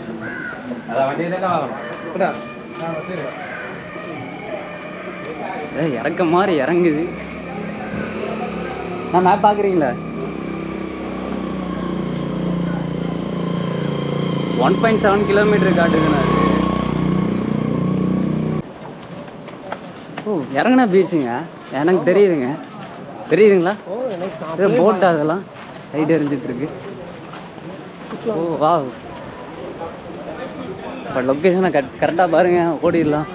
இறக்க மாதிரி இறங்குது. நான் மேப் பார்க்குறீங்களா? 1.7 கிலோமீட்டர் காட்டுதுண்ணா. ஓ, இறங்குனா பீச்சுங்க. எனக்கு தெரியுதுங்க. தெரியுதுங்களா? ஏதோ போட் அதெல்லாம் லைட் எரிஞ்சிட்ருக்கு. ஓ வா, இப்போ லொக்கேஷனை கரெக்டாக பாருங்கள், ஓடிடலாம்.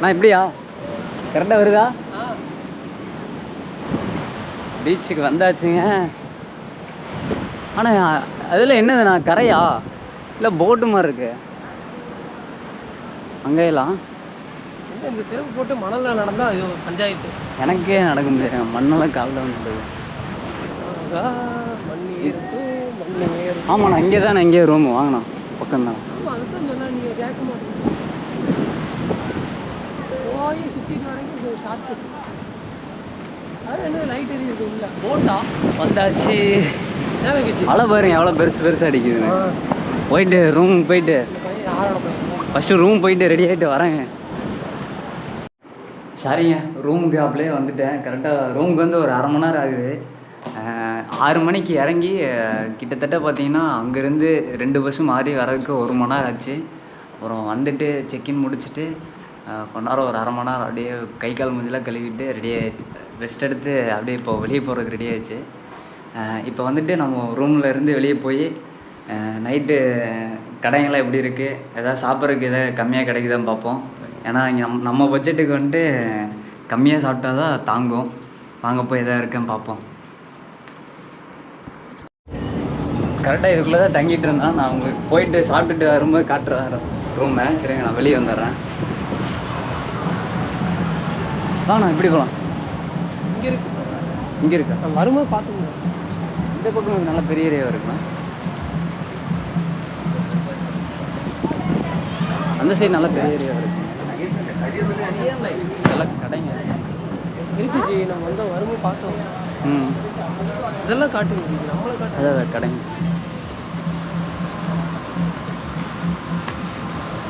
நான் இப்படியா? கரெக்டாக வருதா? பீச்சுக்கு வந்தாச்சுங்க. ஆனால் அதில் என்னதுண்ணா, கரையா இல்லை போட்டு மாதிரி இருக்கு அங்கேயெல்லாம்? இந்த செருப்பு போட்டு மணலில் நடந்தால் இது ஒரு பஞ்சாயத்து. எனக்கே நடக்க முடியாது, மண்ணெல்லாம் காலில் வந்துடுது. மண் ஏறும் மண் ஏறும். ஆமாண்ணா, இங்கே தானே, இங்கே ரூம் வாங்கண்ணா, பக்கம் தான். அதுதான் சொன்னா நீங்கள் கேட்க மாட்டீங்க. போய் சுற்றிட்டு வரைக்கும் ஸ்டார்ட் பண்ணி அது என்ன லைட் எரியுது இல்லை போட்டா வந்தாச்சு. தேவைக்கு மழை பாருங்க எவ்வளோ பெருசு அடிக்குதுன்னு. போயிட்டு ரூம் போயிட்டு ஃபஸ்ட்டு ரூம் போயிட்டு ரெடி ஆகிட்டு வரேங்க. சரிங்க, ரூமுக்கு அப்படியே வந்துட்டேன். கரெக்டாக ரூமுக்கு வந்து ஒரு அரை மணி நேரம் ஆகுது. 6 மணிக்கு இறங்கி கிட்டத்தட்ட பார்த்தீங்கன்னா அங்கேருந்து 2 பஸ்ஸு மாறி வரதுக்கு 1 மணி நேரம் ஆச்சு. அப்புறம் வந்துட்டு செக்இன் முடிச்சுட்டு கொஞ்ச நேரம் ஒரு அரை மணி நேரம் அப்படியே கை கால் மூஞ்சிலாம் கழுவிட்டு ரெடி ஆகிடுச்சு. ரெஸ்ட் எடுத்து அப்படியே இப்போ வெளியே போகிறதுக்கு ரெடி ஆகிடுச்சு. இப்போ வந்துட்டு நம்ம ரூமில் இருந்து வெளியே போய் நைட்டு கடைங்கள்லாம் எப்படி இருக்குது, எதாவது சாப்பிட்றதுக்கு எதாவது கம்மியாக கிடைக்குதான்னு பார்ப்போம். ஏன்னா இங்கே நம்ம பட்ஜெட்டுக்கு வந்துட்டு கம்மியாக சாப்பிட்டா தான் தாங்கும். வாங்க போய் எதாவது இருக்குன்னு பார்ப்போம். கரெக்டாக இதுக்குள்ளே தான் தங்கிட்டு இருந்தேன். நான் உங்களுக்கு போயிட்டு சாப்பிட்டுட்டு வரும்போது காட்டுறேன் ரூமை. சரிங்க, நான் வெளியே வந்துடுறேன். நான் இப்படி போகலாம். இங்கே இருக்கா? நான் வரும்போது பார்த்துங்க. இந்த பக்கம் நல்லா பெரிய ஏரியாவாக இருக்குண்ணா. அந்த சைடு நல்லா பெரிய ஏரியாவாக இருக்கு. நல்லா கடைங்க இருக்குச்சு. நம்ம வந்து வரும்போது பார்த்தோம். இதெல்லாம் காட்டுங்க, நம்மளை காட்டு. அதான் கடைங்க.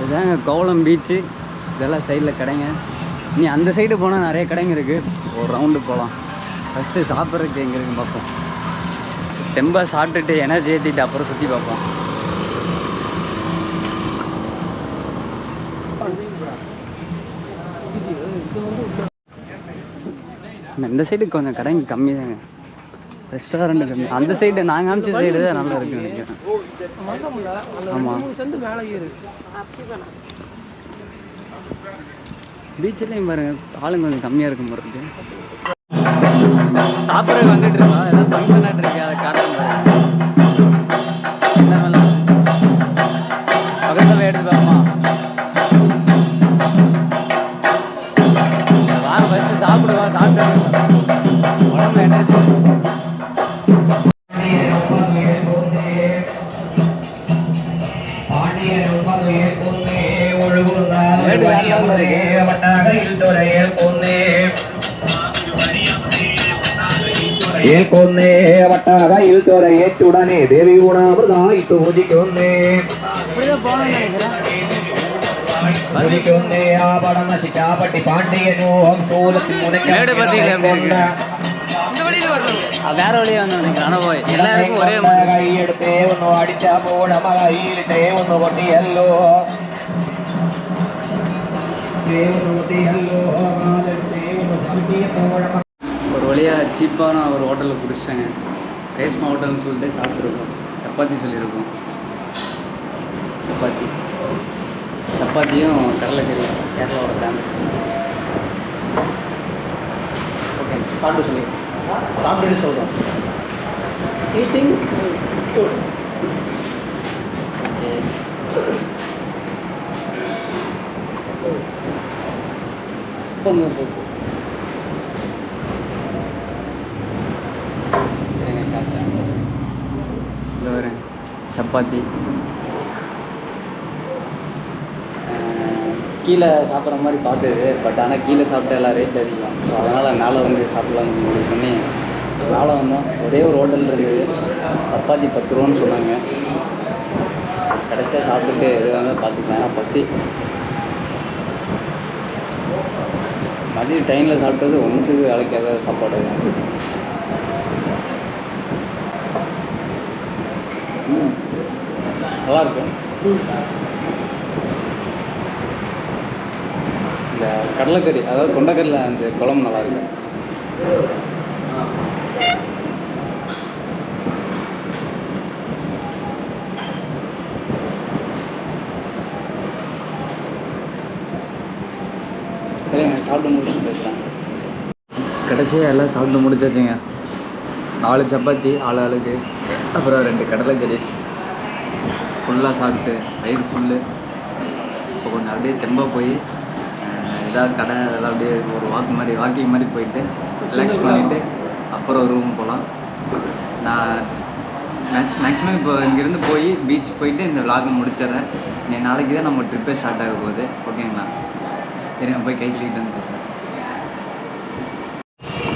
இதுதாங்க கோவளம் பீச்சு. இதெல்லாம் சைடில் கடைங்க. நீ அந்த சைடு போனால் நிறைய கடைங்க இருக்குது. ஒரு ரவுண்டு போகலாம். ஃபஸ்ட்டு சாப்பிட்றதுக்கு எங்கே இருக்குன்னு பார்ப்போம். தெம்பா சாப்பிட்டுட்டு எனர்ஜி ஏற்றிட்டு அப்புறம் சுற்றி பார்ப்போம். இந்த சைடு கொஞ்சம் கடைங்க கம்மி தாங்க, ரெஸ்டாரண்ட் கம்மி. அந்த சைடு நாங்கள் அனுப்பிச்ச சைடு தான் நல்லா இருக்குன்னு நினைக்கிறேன். ஆமாம், பீச்சிலையும் பாருங்க ஆளுங்க கொஞ்சம் கம்மியாக இருக்கும் போது இருக்கு. சாப்பிட்றதுக்கு வந்துட்டு இருக்கோம். ஏதாவது ஃபங்க்ஷன் ஆகிட்டு இருக்கு, அதை காட்டுறேன் பாருங்க. என்ன மேலே பக்கத்தில் போய் எடுத்து பார்ப்போமா? வாங்க ஃபஸ்ட்டு சாப்பிடுவோம். சாப்பிட்டு உடம்பு எனர்ஜி. ഏൽക്കൊന്നേ വട്ടാകയിൽ ചൊരയേറ്റുടനെ ദേവി ഗുണാമൃതായിട്ട് പൂജിക്കൊന്നേ പൂജിക്കൊന്നേ ആ പടം നശിക്കാപ്പട്ടി പാണ്ഡിയനോ ശൂലത്തിൽ வேற வழியா வந்து போய் எல்லாருக்கும் ஒரே കൈയെടുത്തേ ഒന്ന് അടിച്ച പോടമ കയ്യിലിട്ടേ ഒന്ന് കൊട്ടിയല്ലോ ஒரு வழியாக சீப்பான ஒரு ஹோட்டலில் பிடிச்சிட்டாங்க. ரேஷ்மா ஹோட்டல்னு சொல்லிட்டு சாப்பிட்ருக்கோம். சப்பாத்தி சொல்லியிருக்கோம். சப்பாத்தியும் கடலைக்கறி கேரளாவோட ஃபேமஸ். ஓகே, சாப்பிட்டு சொல்லியிருக்கோம். சாப்பிட்டுட்டு சொல்கிறோம். Eating good. ஓகே, போங்க. சப்பாத்தி கீழே சாப்பிட்ற மாதிரி பார்த்தது. பட் ஆனால் கீழே சாப்பிட்டா எல்லாம் ரேட் அதிகம். ஸோ அதனால் மேலே வந்து சாப்பிட்லான்னு முடிவு பண்ணி மேலே வந்தோம். ஒரே ஒரு ஹோட்டல் இருக்குது. சப்பாத்தி 10 ரூபான்னு சொன்னாங்க. கடைசியாக சாப்பிட்டுட்டு இது வந்து பார்த்துக்கலாம். ஏன்னா பசி. மதியம் டைமில் சாப்பிட்டது ஒன்றுத்துக்கு வேலைக்காக சாப்பாடு. நல்லாயிருக்கும். இந்த கடலைக்கறி, அதாவது கொண்டக்கடலை அந்த குழம்பு நல்லாயிருக்கு. சரிங்க, சாப்பிட்டு முடிச்சுட்டு பேசுகிறேன். கடைசியாக எல்லாம் சாப்பிட்டு முடிச்சாச்சுங்க. 4 சப்பாத்தி ஆளுக்கு, அப்புறம் 2 கடலைக்கறி ஃபுல்லாக சாப்பிட்டு வயிறு ஃபுல்லு. இப்போ கொஞ்சம் அப்படியே தெம்பாக போய் ஏதாவது கடை அதெல்லாம் அப்படியே ஒரு வாக்கிங் மாதிரி போயிட்டு ரிலாக்ஸ் பண்ணிவிட்டு அப்புறம் ரூம் போகலாம். நான் மேக்ஸிமம் இப்போ இங்கேருந்து போய் பீச் போயிட்டு இந்த விளாக் முடிச்சிடுறேன். நாளைக்கு தான் நம்ம ட்ரிப்பே ஸ்டார்ட் ஆக போகுது. ஓகேங்களா? சரி, போய் கை கழுவிட்டு வந்து பேசுகிறேன்.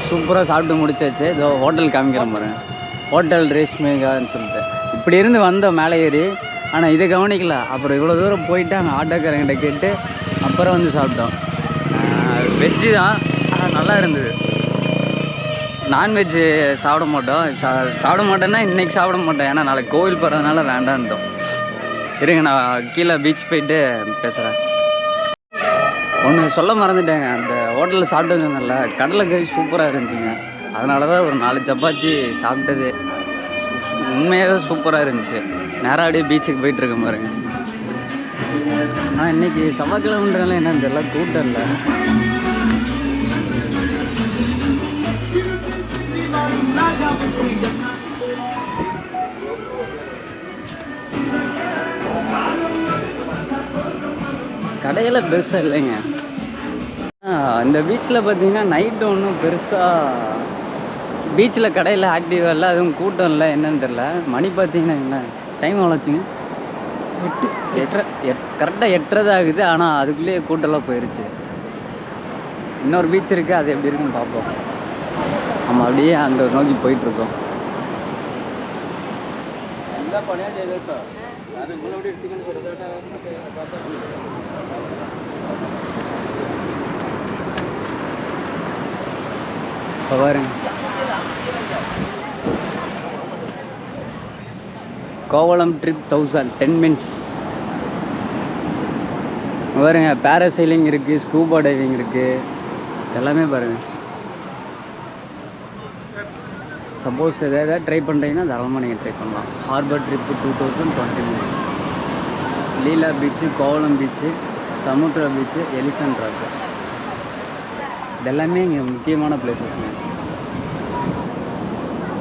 சூப்பராக சாப்பிட்டு முடிச்சாச்சு. இதோ ஹோட்டல் காமிக்கிறேன் பாருங்க. ஹோட்டல் ரேஷ்மேகான்னு சொல்லிட்டு இப்படி இருந்து வந்தோம் மேலே ஏறி. ஆனால் இதை கவனிக்கல. அப்புறம் இவ்வளோ தூரம் போயிட்டு அங்கே ஆட்டோக்காரங்கிட்ட கேட்டு அப்புறம் வந்து சாப்பிட்டோம். வெஜ்ஜு தான், ஆனால் நல்லா இருந்தது. நான்வெஜ்ஜு சாப்பிட மாட்டோன்னா இன்றைக்கி சாப்பிட மாட்டோம். ஏன்னா நாளைக்கு கோவில் போகிறதுனால வேண்டான்ட்டோம். இருங்க, நான் கீழே பீச் போயிட்டு பேசுகிறேன். ஒன்று சொல்ல மறந்துட்டேங்க. அந்த ஹோட்டலில் சாப்பிட்டு சொன்னல, கடலைக்கறி சூப்பராக இருந்துச்சுங்க. அதனால தான் ஒரு 4 சப்பாத்தி சாப்பிட்டது. உண்மையாகவே சூப்பராக இருந்துச்சு. நேராக அப்படியே பீச்சுக்கு போயிட்டுருக்கேன் பாருங்க. ஆனால் இன்றைக்கி செவ்வாய்க்கிழமைன்றனால என்னன்னு தெரியல, கூட்டம் இல்லை. கடையில் பெருசாக இல்லைங்க. இந்த பீச்சில் பார்த்தீங்கன்னா நைட்டு ஒன்றும் பெருசாக பீச்சில் கடையில் ஆக்டிவாக இல்லை, அதுவும் கூட்டம் இல்லை. என்னன்னு தெரில. மணி பார்த்தீங்கன்னா என்ன டைம் எவ்வளோச்சுங்க? 8 கரெக்டாக 8:30 ஆகுது. ஆனால் அதுக்குள்ளேயே கூட்டம்லாம் போயிடுச்சு. இன்னொரு பீச் இருக்குது, அது எப்படி இருக்குன்னு பார்ப்போம். நம்ம அப்படியே அங்கே நோக்கி போயிட்டுருக்கோம். இப்போ பாருங்க, கோவளம் ட்ரிப் 10 மினிட்ஸ் பாருங்க. பேராசைலிங் இருக்குது, ஸ்கூபா டைவிங் இருக்குது, எல்லாமே பாருங்கள். சப்போஸ் எதாவது ட்ரை பண்ணுறீங்கன்னா தாராளமாக நீங்கள் ட்ரை பண்ணலாம். Harbour trip 2020 minutes. Leela beach, Kovalam beach, Samudra beach, elephant rock, இதெல்லாமே இங்கே முக்கியமான பிளேசஸ்ங்க.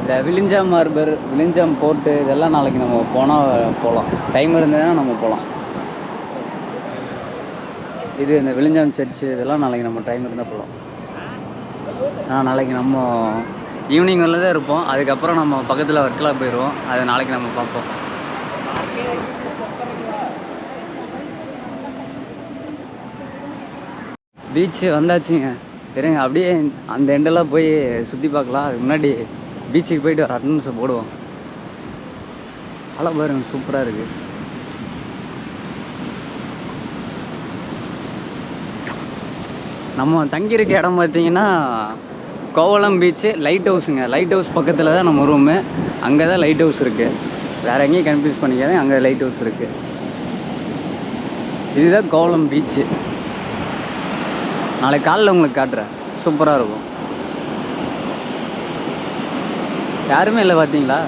இந்த விழிஞ்சாம் ஹார்பர், விழிஞ்சாம் போர்ட்டு, இதெல்லாம் நாளைக்கு நம்ம போகலாம். டைம் இருந்ததுன்னா நம்ம போகலாம். இது இந்த விழிஞ்சாம் சர்ச்சு, இதெல்லாம் நாளைக்கு நம்ம டைம் இருந்தால் போகலாம். நாளைக்கு நம்ம ஈவினிங் வரல தான் இருப்போம். அதுக்கப்புறம் நம்ம பக்கத்தில் ஒர்க்கெலாம் போயிடுவோம். அதை நாளைக்கு நம்ம பார்ப்போம். பீச்சு வந்தாச்சுங்க. சரிங்க, அப்படியே அந்த எண்டெல்லாம் போய் சுற்றி பார்க்கலாம். அதுக்கு முன்னாடி பீச்சுக்கு போயிட்டு ஒரு அட்டன்ஸை போடுவோம். அலை பாருங்க, சூப்பராக இருக்குது. நம்ம தங்கியிருக்க இடம் பார்த்தீங்கன்னா கோவளம் பீச்சு லைட் ஹவுஸுங்க. லைட் ஹவுஸ் பக்கத்தில் தான் நம்ம ரூமு. அங்கே தான் லைட் ஹவுஸ் இருக்குது. வேறு எங்கேயும் கன்ஃபியூஸ் பண்ணிக்காதே, அங்கே லைட் ஹவுஸ் இருக்குது. இதுதான் கோவளம் பீச்சு. நாளைக்கு காலையில் உங்களுக்கு காட்டுறேன். சூப்பராக இருக்கும். யாருமே இல்லை பார்த்தீங்களா?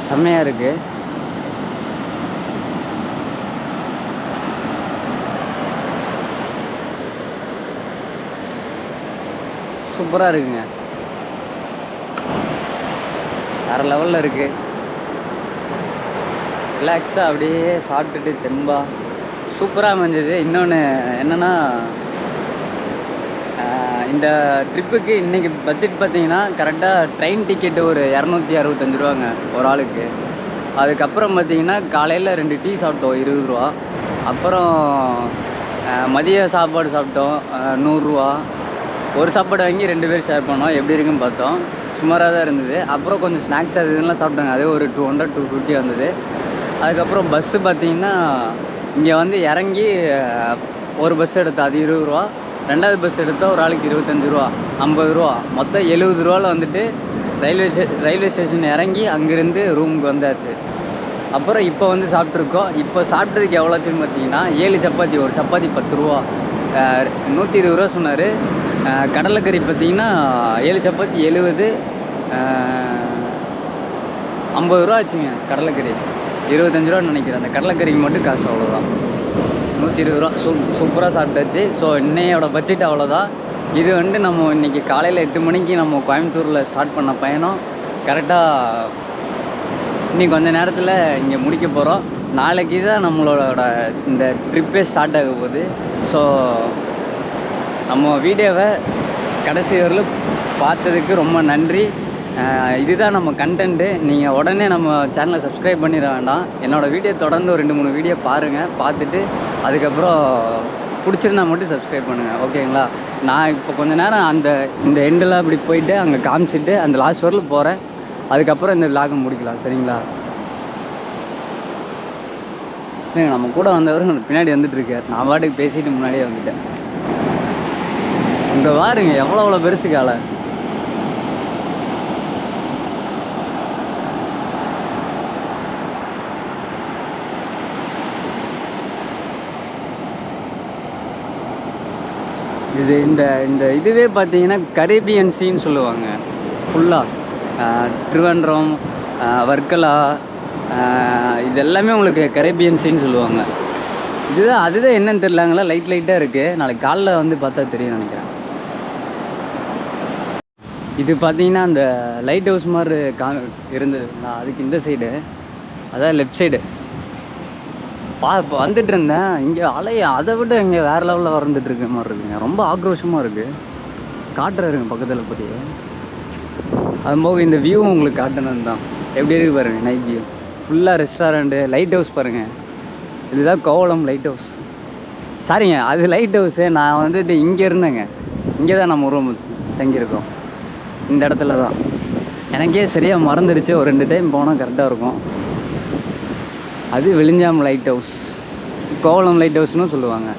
செம்மையாக இருக்குது. சூப்பராக இருக்குங்க. வேறு லெவலில் இருக்குது. ரிலாக்ஸாக அப்படியே சாப்பிட்டுட்டு தெம்பா சூப்பராக அமைஞ்சது. இன்னொன்று என்னென்னா, இந்த ட்ரிப்புக்கு இன்றைக்கி பட்ஜெட் பார்த்திங்கன்னா கரெக்டாக ட்ரெயின் டிக்கெட்டு ஒரு 265 ரூபாங்க ஒரு ஆளுக்கு. அதுக்கப்புறம் பார்த்திங்கன்னா காலையில் 2 டீ சாப்பிட்டோம் 20 ரூபா. அப்புறம் மதிய சாப்பாடு சாப்பிட்டோம் 100 ரூபா. ஒரு சாப்பாடு வாங்கி 2 பேர் ஷேர் பண்ணோம். எப்படி இருக்குன்னு பார்த்தோம். சுமாராக தான் இருந்தது. அப்புறம் கொஞ்சம் ஸ்நாக்ஸ் அது இதெல்லாம் சாப்பிட்டாங்க. அதே ஒரு 200 250 வந்தது. அதுக்கப்புறம் பஸ்ஸு பார்த்திங்கன்னா இங்கே வந்து இறங்கி ஒரு பஸ் எடுத்தோம், அது 20 ரூபா. 2வது பஸ் எடுத்தால் ஒரு ஆளுக்கு 25 ரூபா, 50 ரூபா, மொத்தம் 70 ரூபாவில் வந்துட்டு ரயில்வே ஸ்டேஷன் இறங்கி அங்கேருந்து ரூமுக்கு வந்தாச்சு. அப்புறம் இப்போ வந்து சாப்பிட்ருக்கோம். இப்போ சாப்பிட்டதுக்கு எவ்வளோச்சுன்னு பார்த்தீங்கன்னா 7 சப்பாத்தி, ஒரு சப்பாத்தி 10 ரூபா, 120 ரூபா சொன்னார். கடலைக்கறி பார்த்திங்கன்னா 7 சப்பாத்தி 70, 50 ரூபா ஆச்சுங்க. கடலைக்கறி 25 ரூபான்னு நினைக்கிறேன். அந்த கடலைக்கறிக்கு மட்டும் காசு அவ்வளோதான். 120 ரூபா சூப்பராக சாப்பிட்டாச்சு. ஸோ இன்னையோட பட்ஜெட் அவ்வளோதான். இது வந்து நம்ம இன்றைக்கி காலையில் 8 மணிக்கு நம்ம கோயம்புத்தூரில் ஸ்டார்ட் பண்ண பயணம் கரெக்டாக இன்னைக்கு கொஞ்ச நேரத்தில் இங்கே முடிக்க போகிறோம். நாளைக்கு தான் நம்மளோட இந்த ட்ரிப்பே ஸ்டார்ட் ஆக போகுது. ஸோ நம்ம வீடியோவை கடைசி வரலும் பார்த்ததுக்கு ரொம்ப நன்றி. இதுதான் நம்ம கண்டென்ட்டு. நீங்கள் உடனே நம்ம சேனலை சப்ஸ்கிரைப் பண்ணிட வேண்டாம். என்னோடய வீடியோ தொடர்ந்து ஒரு 2-3 வீடியோ பாருங்கள். பார்த்துட்டு அதுக்கப்புறம் பிடிச்சிருந்தா மட்டும் சப்ஸ்கிரைப் பண்ணுங்கள், ஓகேங்களா? நான் இப்போ கொஞ்ச நேரம் இந்த எண்டில் அப்படி போயிட்டு அங்கே காமிச்சிட்டு அந்த லாஸ்ட் வரலும் போகிறேன். அதுக்கப்புறம் இந்த விலாகை முடிக்கலாம், சரிங்களா? இல்லைங்க, நம்ம கூட வந்தவர் பின்னாடி வந்துட்டுருக்கார். நான் பாட்டுக்கு பேசிட்டு முன்னாடியே வந்துட்டேன். இங்கே பாருங்க எவ்வளோ பெருசு காலை. இது இந்த இதுவே பார்த்தீங்கன்னா கரீபியன் சீன்னு சொல்லுவாங்க. ஃபுல்லாக திருவன்றம், வர்க்கலா, இது எல்லாமே உங்களுக்கு கரீபியன் சீன்னு சொல்லுவாங்க. அதுதான் என்னன்னு தெரியலாங்களா, லைட்டாக இருக்குது. நாளைக்கு காலைல வந்து பார்த்தா தெரியும் நினைக்கிறேன். இது பார்த்தீங்கன்னா அந்த லைட் ஹவுஸ் மாதிரி இருந்தது. நான் அதுக்கு இந்த சைடு, அதான் லெஃப்ட் சைடு இப்போ வந்துட்டு இருந்தேன். இங்கே அலைய அதை விட இங்கே வேறு லெவலில் வந்துட்டு இருக்க மாதிரி இருக்குங்க. ரொம்ப ஆக்ரோஷமாக இருக்குது. காட்டுறாருங்க பக்கத்தில் போய். அது போக இந்த வியூ உங்களுக்கு காட்டணும் தான். எப்படி இருக்குது பாருங்கள் நைட் வியூ. ஃபுல்லாக ரெஸ்டாரண்ட்டு, லைட் ஹவுஸ் பாருங்கள். இதுதான் கோவளம் லைட் ஹவுஸ். சாரிங்க, அது லைட் ஹவுஸு. நான் வந்துட்டு இங்கே இருந்தேங்க. இங்கே தான் நம்ம ரூம் தங்கியிருக்கோம். இந்த இடத்துல தான். எனக்கே சரியாக மறந்துடுச்சு. ஒரு 2 டைம் போனால் கரெக்டாக இருக்கும். அது வெளிஞ்சாம் லைட் ஹவுஸ், கோவளம் லைட் ஹவுஸ்னு சொல்லுவாங்க.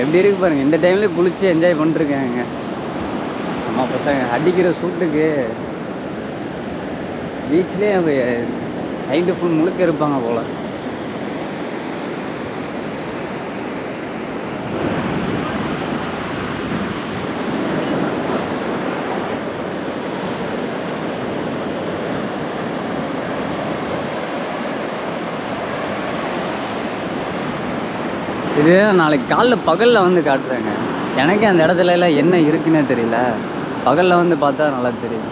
எப்படி இருக்கு பாருங்கள். இந்த டைம்லேயே குளிச்சு என்ஜாய் பண்ணிட்டுருக்காங்க நம்ம பசங்க. அடிக்கிற சூட்டுக்கு பீச்லேயே நைட்டு ஃபுல் முழுக்க இருப்பாங்க போல். இது நாளைக்கு காலைல பகலில் வந்து காட்டுறேங்க. எனக்கே அந்த இடத்துல எல்லாம் என்ன இருக்குன்னே தெரியல. பகலில் வந்து பார்த்தா நல்லா தெரியும்.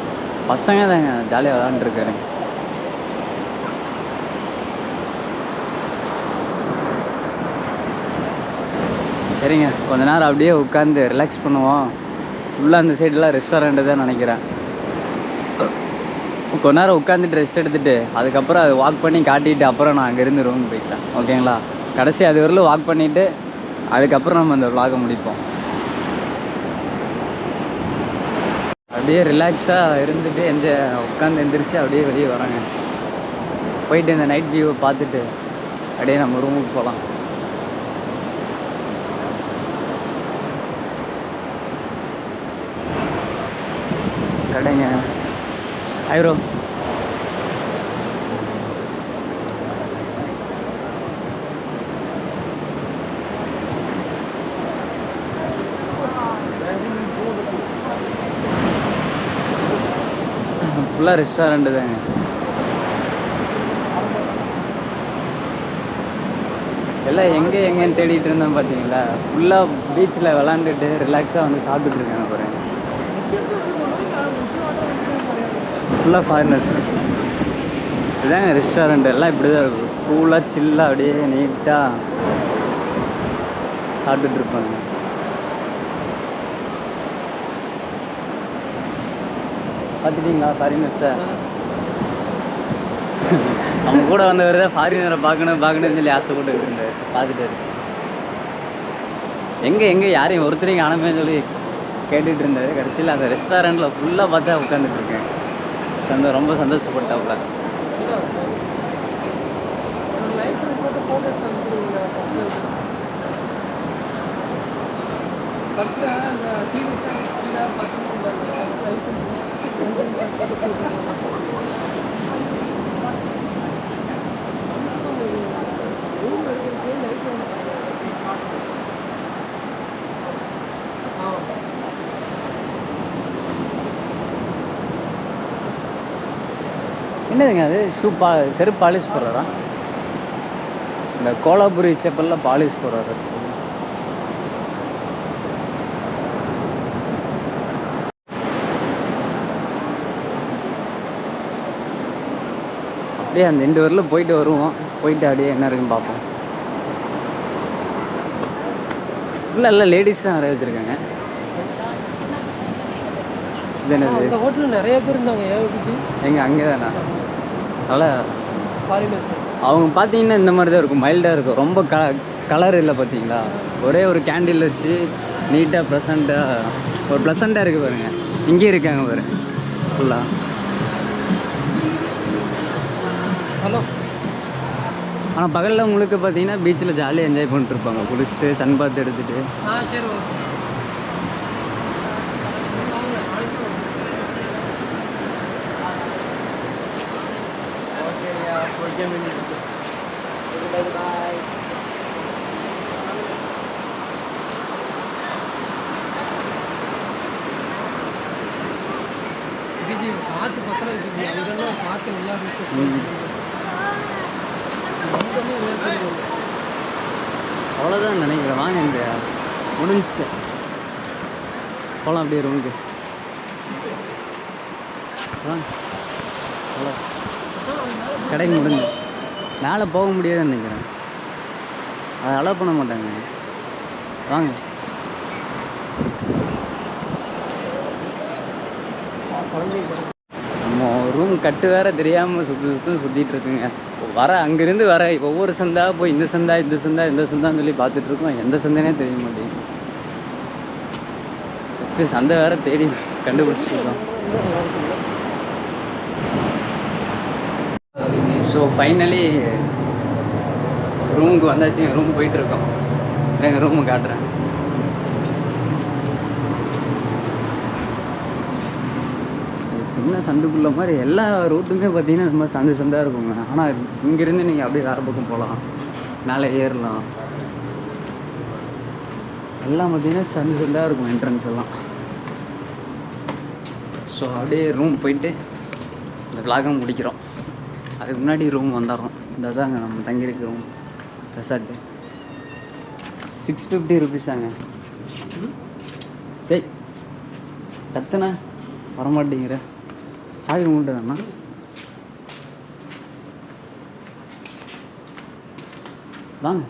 பசங்க தாங்க ஜாலியாக விளாண்டுருக்காரு. சரிங்க, கொஞ்ச நேரம் அப்படியே உட்காந்து ரிலாக்ஸ் பண்ணுவோம். ஃபுல்லாக அந்த சைடெலாம் ரெஸ்டாரண்ட்டு தான் நினைக்கிறேன். கொஞ்ச நேரம் உட்காந்துட்டு ரெஸ்ட் எடுத்துகிட்டு அதுக்கப்புறம் அது வாக் பண்ணி காட்டிட்டு அப்புறம் நான் அங்கேருந்து ரூம் போய்க்கிறேன், ஓகேங்களா? கடைசி அது வரலும் வாக் பண்ணிவிட்டு அதுக்கப்புறம் நம்ம அந்த விலாகை முடிப்போம். அப்படியே ரிலாக்ஸாக இருந்துட்டு உட்காந்து எந்திரிச்சு அப்படியே வெளியே வராங்க. போயிட்டு இந்த நைட் வியூவை பார்த்துட்டு அப்படியே நம்ம ரூமுக்கு போகலாம். கடைங்க ஐரோ ஃபுல்லாக ரெஸ்டாரண்ட்டு தாங்க. எல்லாம் எங்கேன்னு தேடிட்டு இருந்தேன் பார்த்தீங்களா. ஃபுல்லாக பீச்சில் விளாண்டுட்டு ரிலாக்ஸாக வந்து சாப்பிட்டுட்டு இருக்காங்க பாருங்க. ஃபுல்லாக ஃபாரினர்ஸ். இதுதாங்க ரெஸ்டாரண்ட். எல்லாம் இப்படி தான் இருக்கும். கூலாக சில்லாக அப்படியே நீட்டாக சாப்பிட்டுட்டு இருப்பாங்க. பார்த்துட்டிங்களா ஃபாரினர்ஸை? அவங்க கூட வந்தவர் தான் ஃபாரினரை பார்க்கணும்னு சொல்லி ஆசைப்பட்டு இருந்தார். பார்த்துட்டாரு. எங்கே யாரையும் ஒருத்தரையும் காணமே சொல்லி கேட்டுகிட்டு இருந்தார். கடைசியில் அந்த ரெஸ்டாரண்ட்டில் ஃபுல்லாக பார்த்தா உட்காந்துட்டு இருக்கேன். ரொம்ப சந்தோஷப்பட்டாப்புல. என்னதுங்க அது செருப்பு பாலிஷ் போடுறாரா? இந்த கோலாபுரி செப்பலில் பாலிஷ் போடுறாரு. அப்படியே அந்த 2 வரல போயிட்டு வருவோம். போயிட்டு அப்படியே என்ன இருக்குன்னு பார்ப்போம். ஃபுல்லாக எல்லாம் லேடிஸ் தான் நிறைய வச்சுருக்காங்க. இது என்னது? அந்த ஹோட்டலில் நிறைய பேர் இருந்தாங்க. எங்கே? அங்கே தானே. நல்லா ஃபாரினர்ஸ். அவங்க பார்த்தீங்கன்னா இந்த மாதிரி தான் இருக்கும், மைல்டாக இருக்கும். ரொம்ப கலர் இல்லை பார்த்தீங்களா? ஒரே ஒரு கேண்டில் வச்சு நீட்டாக ப்ளசண்ட்டாக இருக்குது பாருங்கள். இங்கே இருக்காங்க பாரு ஃபுல்லாக. ஹலோ. ஆனால் பகலில் உங்களுக்கு பார்த்தீங்கன்னா பீச்சில் ஜாலியாக என்ஜாய் பண்ணிட்டுருப்பாங்க, குளிச்சுட்டு சன் பாத் எடுத்துகிட்டு. சரி. காற்று பக்கம் அங்கெல்லாம் காற்று நல்லா அவ்வளோதான் நினைக்கிறேன். வாங்க இந்த முடிஞ்சு போகலாம் அப்படியே ரூமுக்கு. அவ்வளோ கடைக்கு முடிஞ்சு மேலே போக முடியாதுன்னு நினைக்கிறேன். அதை அலோவ் பண்ண மாட்டாங்க. வாங்க. நம்ம ரூம் கட்டு வேற தெரியாமல் சுற்றிட்டு இருக்குங்க. அங்கேருந்து வர ஒவ்வொரு சந்தா போய் இந்த சந்தான்னு சொல்லி பார்த்துட்டு இருக்கோம். எந்த சந்தைனே தெரிய மாட்டேங்குது. ஃபஸ்ட்டு சந்தை வேற தேடி கண்டுபிடிச்சிட்டு இருக்கோம். ஸோ ஃபைனலி ரூமுக்கு வந்தாச்சு. ரூம் போயிட்டுருக்கோம். எங்கள் ரூமை காட்டுறேன். சின்ன சந்துக்குள்ள மாதிரி எல்லா ரூட்டுமே பார்த்தீங்கன்னா இந்த மாதிரி சந்தாக இருக்குங்க. ஆனால் இங்கேருந்து நீங்கள் அப்படியே வேறு பக்கம் போகலாம், மேலே ஏறலாம். எல்லாம் பார்த்தீங்கன்னா சந்தாக இருக்கும் என்ட்ரன்ஸ் எல்லாம். ஸோ அப்படியே ரூம் போயிட்டு இந்த விளாகை முடிக்கிறோம். அதுக்கு முன்னாடி ரூம் வந்துடுறோம். இந்த தாங்க நம்ம தங்கியிருக்க ரூம், ரெசார்ட்டு. 650 ருபீஸாங்க. டேய் கத்துனா வரமாட்டேங்கிற. சாவி உங்கள்கிட்ட தானா? வாங்க.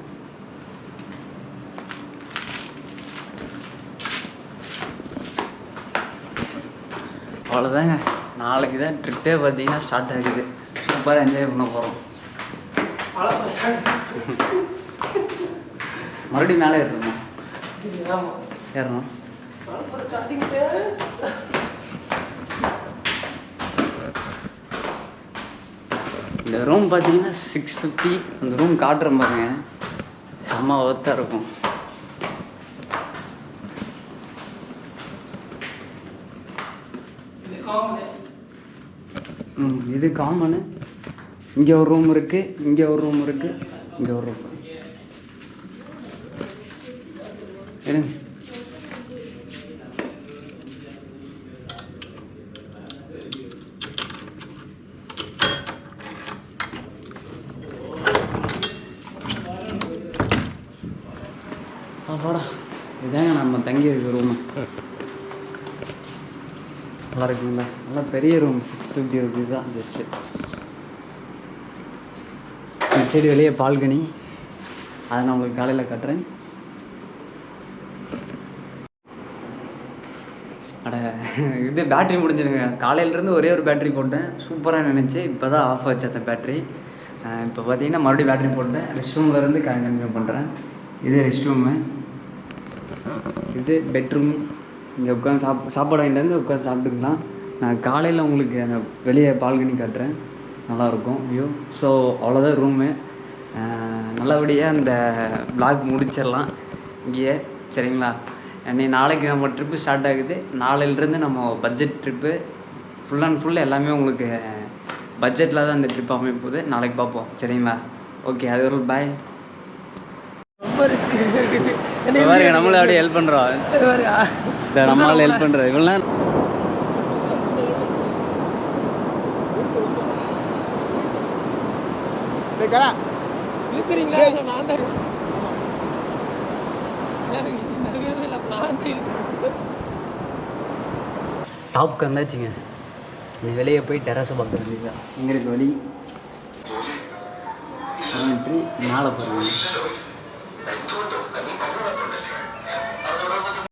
அவ்வளோதாங்க. நாளைக்கு தான் ட்ரிப்பே பார்த்தீங்கன்னா ஸ்டார்ட் ஆகுது. சூப்பராக என்ஜாய் பண்ண போகிறோம். மறுபடியும் மேலே ஏறணும். இந்த ரூம் பார்த்தீங்கன்னா 650. அந்த ரூம் காட்டுறேன் பாருங்க, செம்ம ஒர்த்தாக இருக்கும். இது காமனு. இங்கே ஒரு ரூம் இருக்குது, இங்கே ஒரு ரூம் இருக்குது, இங்கே ஒரு ரூம் இருங்க. அப்பாடா, இதாங்க நம்ம தங்கி இருக்க ரூமு. நல்லா இருக்குங்களா? நல்லா பெரிய ரூம். 650 ருபீஸ் தான் ஜஸ்ட்டு. இந்த சைடு வெளியே பால்கனி, அதை நான் உங்களுக்கு காலையில் காட்டுறேன். இது பேட்ரி முடிஞ்சிருங்க. காலையிலேருந்து ஒரே ஒரு பேட்ரி போட்டேன், சூப்பராக நினச்சி. இப்போ தான் ஆஃப் ஆச்சு அந்த பேட்ரி. இப்போ பார்த்தீங்கன்னா மறுபடியும் பேட்ரி போட்டேன். ரெஸ்ட் ரூம்லேருந்து கண்டினியூ பண்ணுறேன். இது ரெஸ்ட் ரூமு, இது பெட்ரூம். இங்கே உட்காந்து சாப்பாடு வாங்கிட்டு வந்து உட்காந்து சாப்பிட்டுக்கலாம். நான் காலையில் உங்களுக்கு அந்த வெளியே பால்கனி காட்டுறேன், நல்லாயிருக்கும் வியூ. ஸோ அவ்வளோதான் ரூமு. நல்லபடியாக அந்த vlog முடிச்சிடலாம் இங்கேயே, சரிங்களா? நாளைக்கு நம்ம ட்ரிப்பு ஸ்டார்ட் ஆகுது. நாளையிலேருந்து நம்ம budget trip, full and full எல்லாமே உங்களுக்கு பட்ஜெட்டில் தான் அந்த ட்ரிப் அமைய போகுது. நாளைக்கு பார்ப்போம், சரிங்களா? ஓகே, அது ஒரு பாய். ரொம்ப ரிஸ்க் இருக்குது. நம்மளும் அப்படியே ஹெல்ப் பண்ணுறோம். நம்மளால ஹெல்ப் பண்ணுறோம். இவ்வளோ இழுக்கிறீங்களா நான் தான் டாப்க்கு வந்தாச்சுங்க. நீ வெளியே போய் டெரஸை பார்க்க வேண்டியதுதான். இங்கே இருக்க வழி மேலே போகிறாங்க.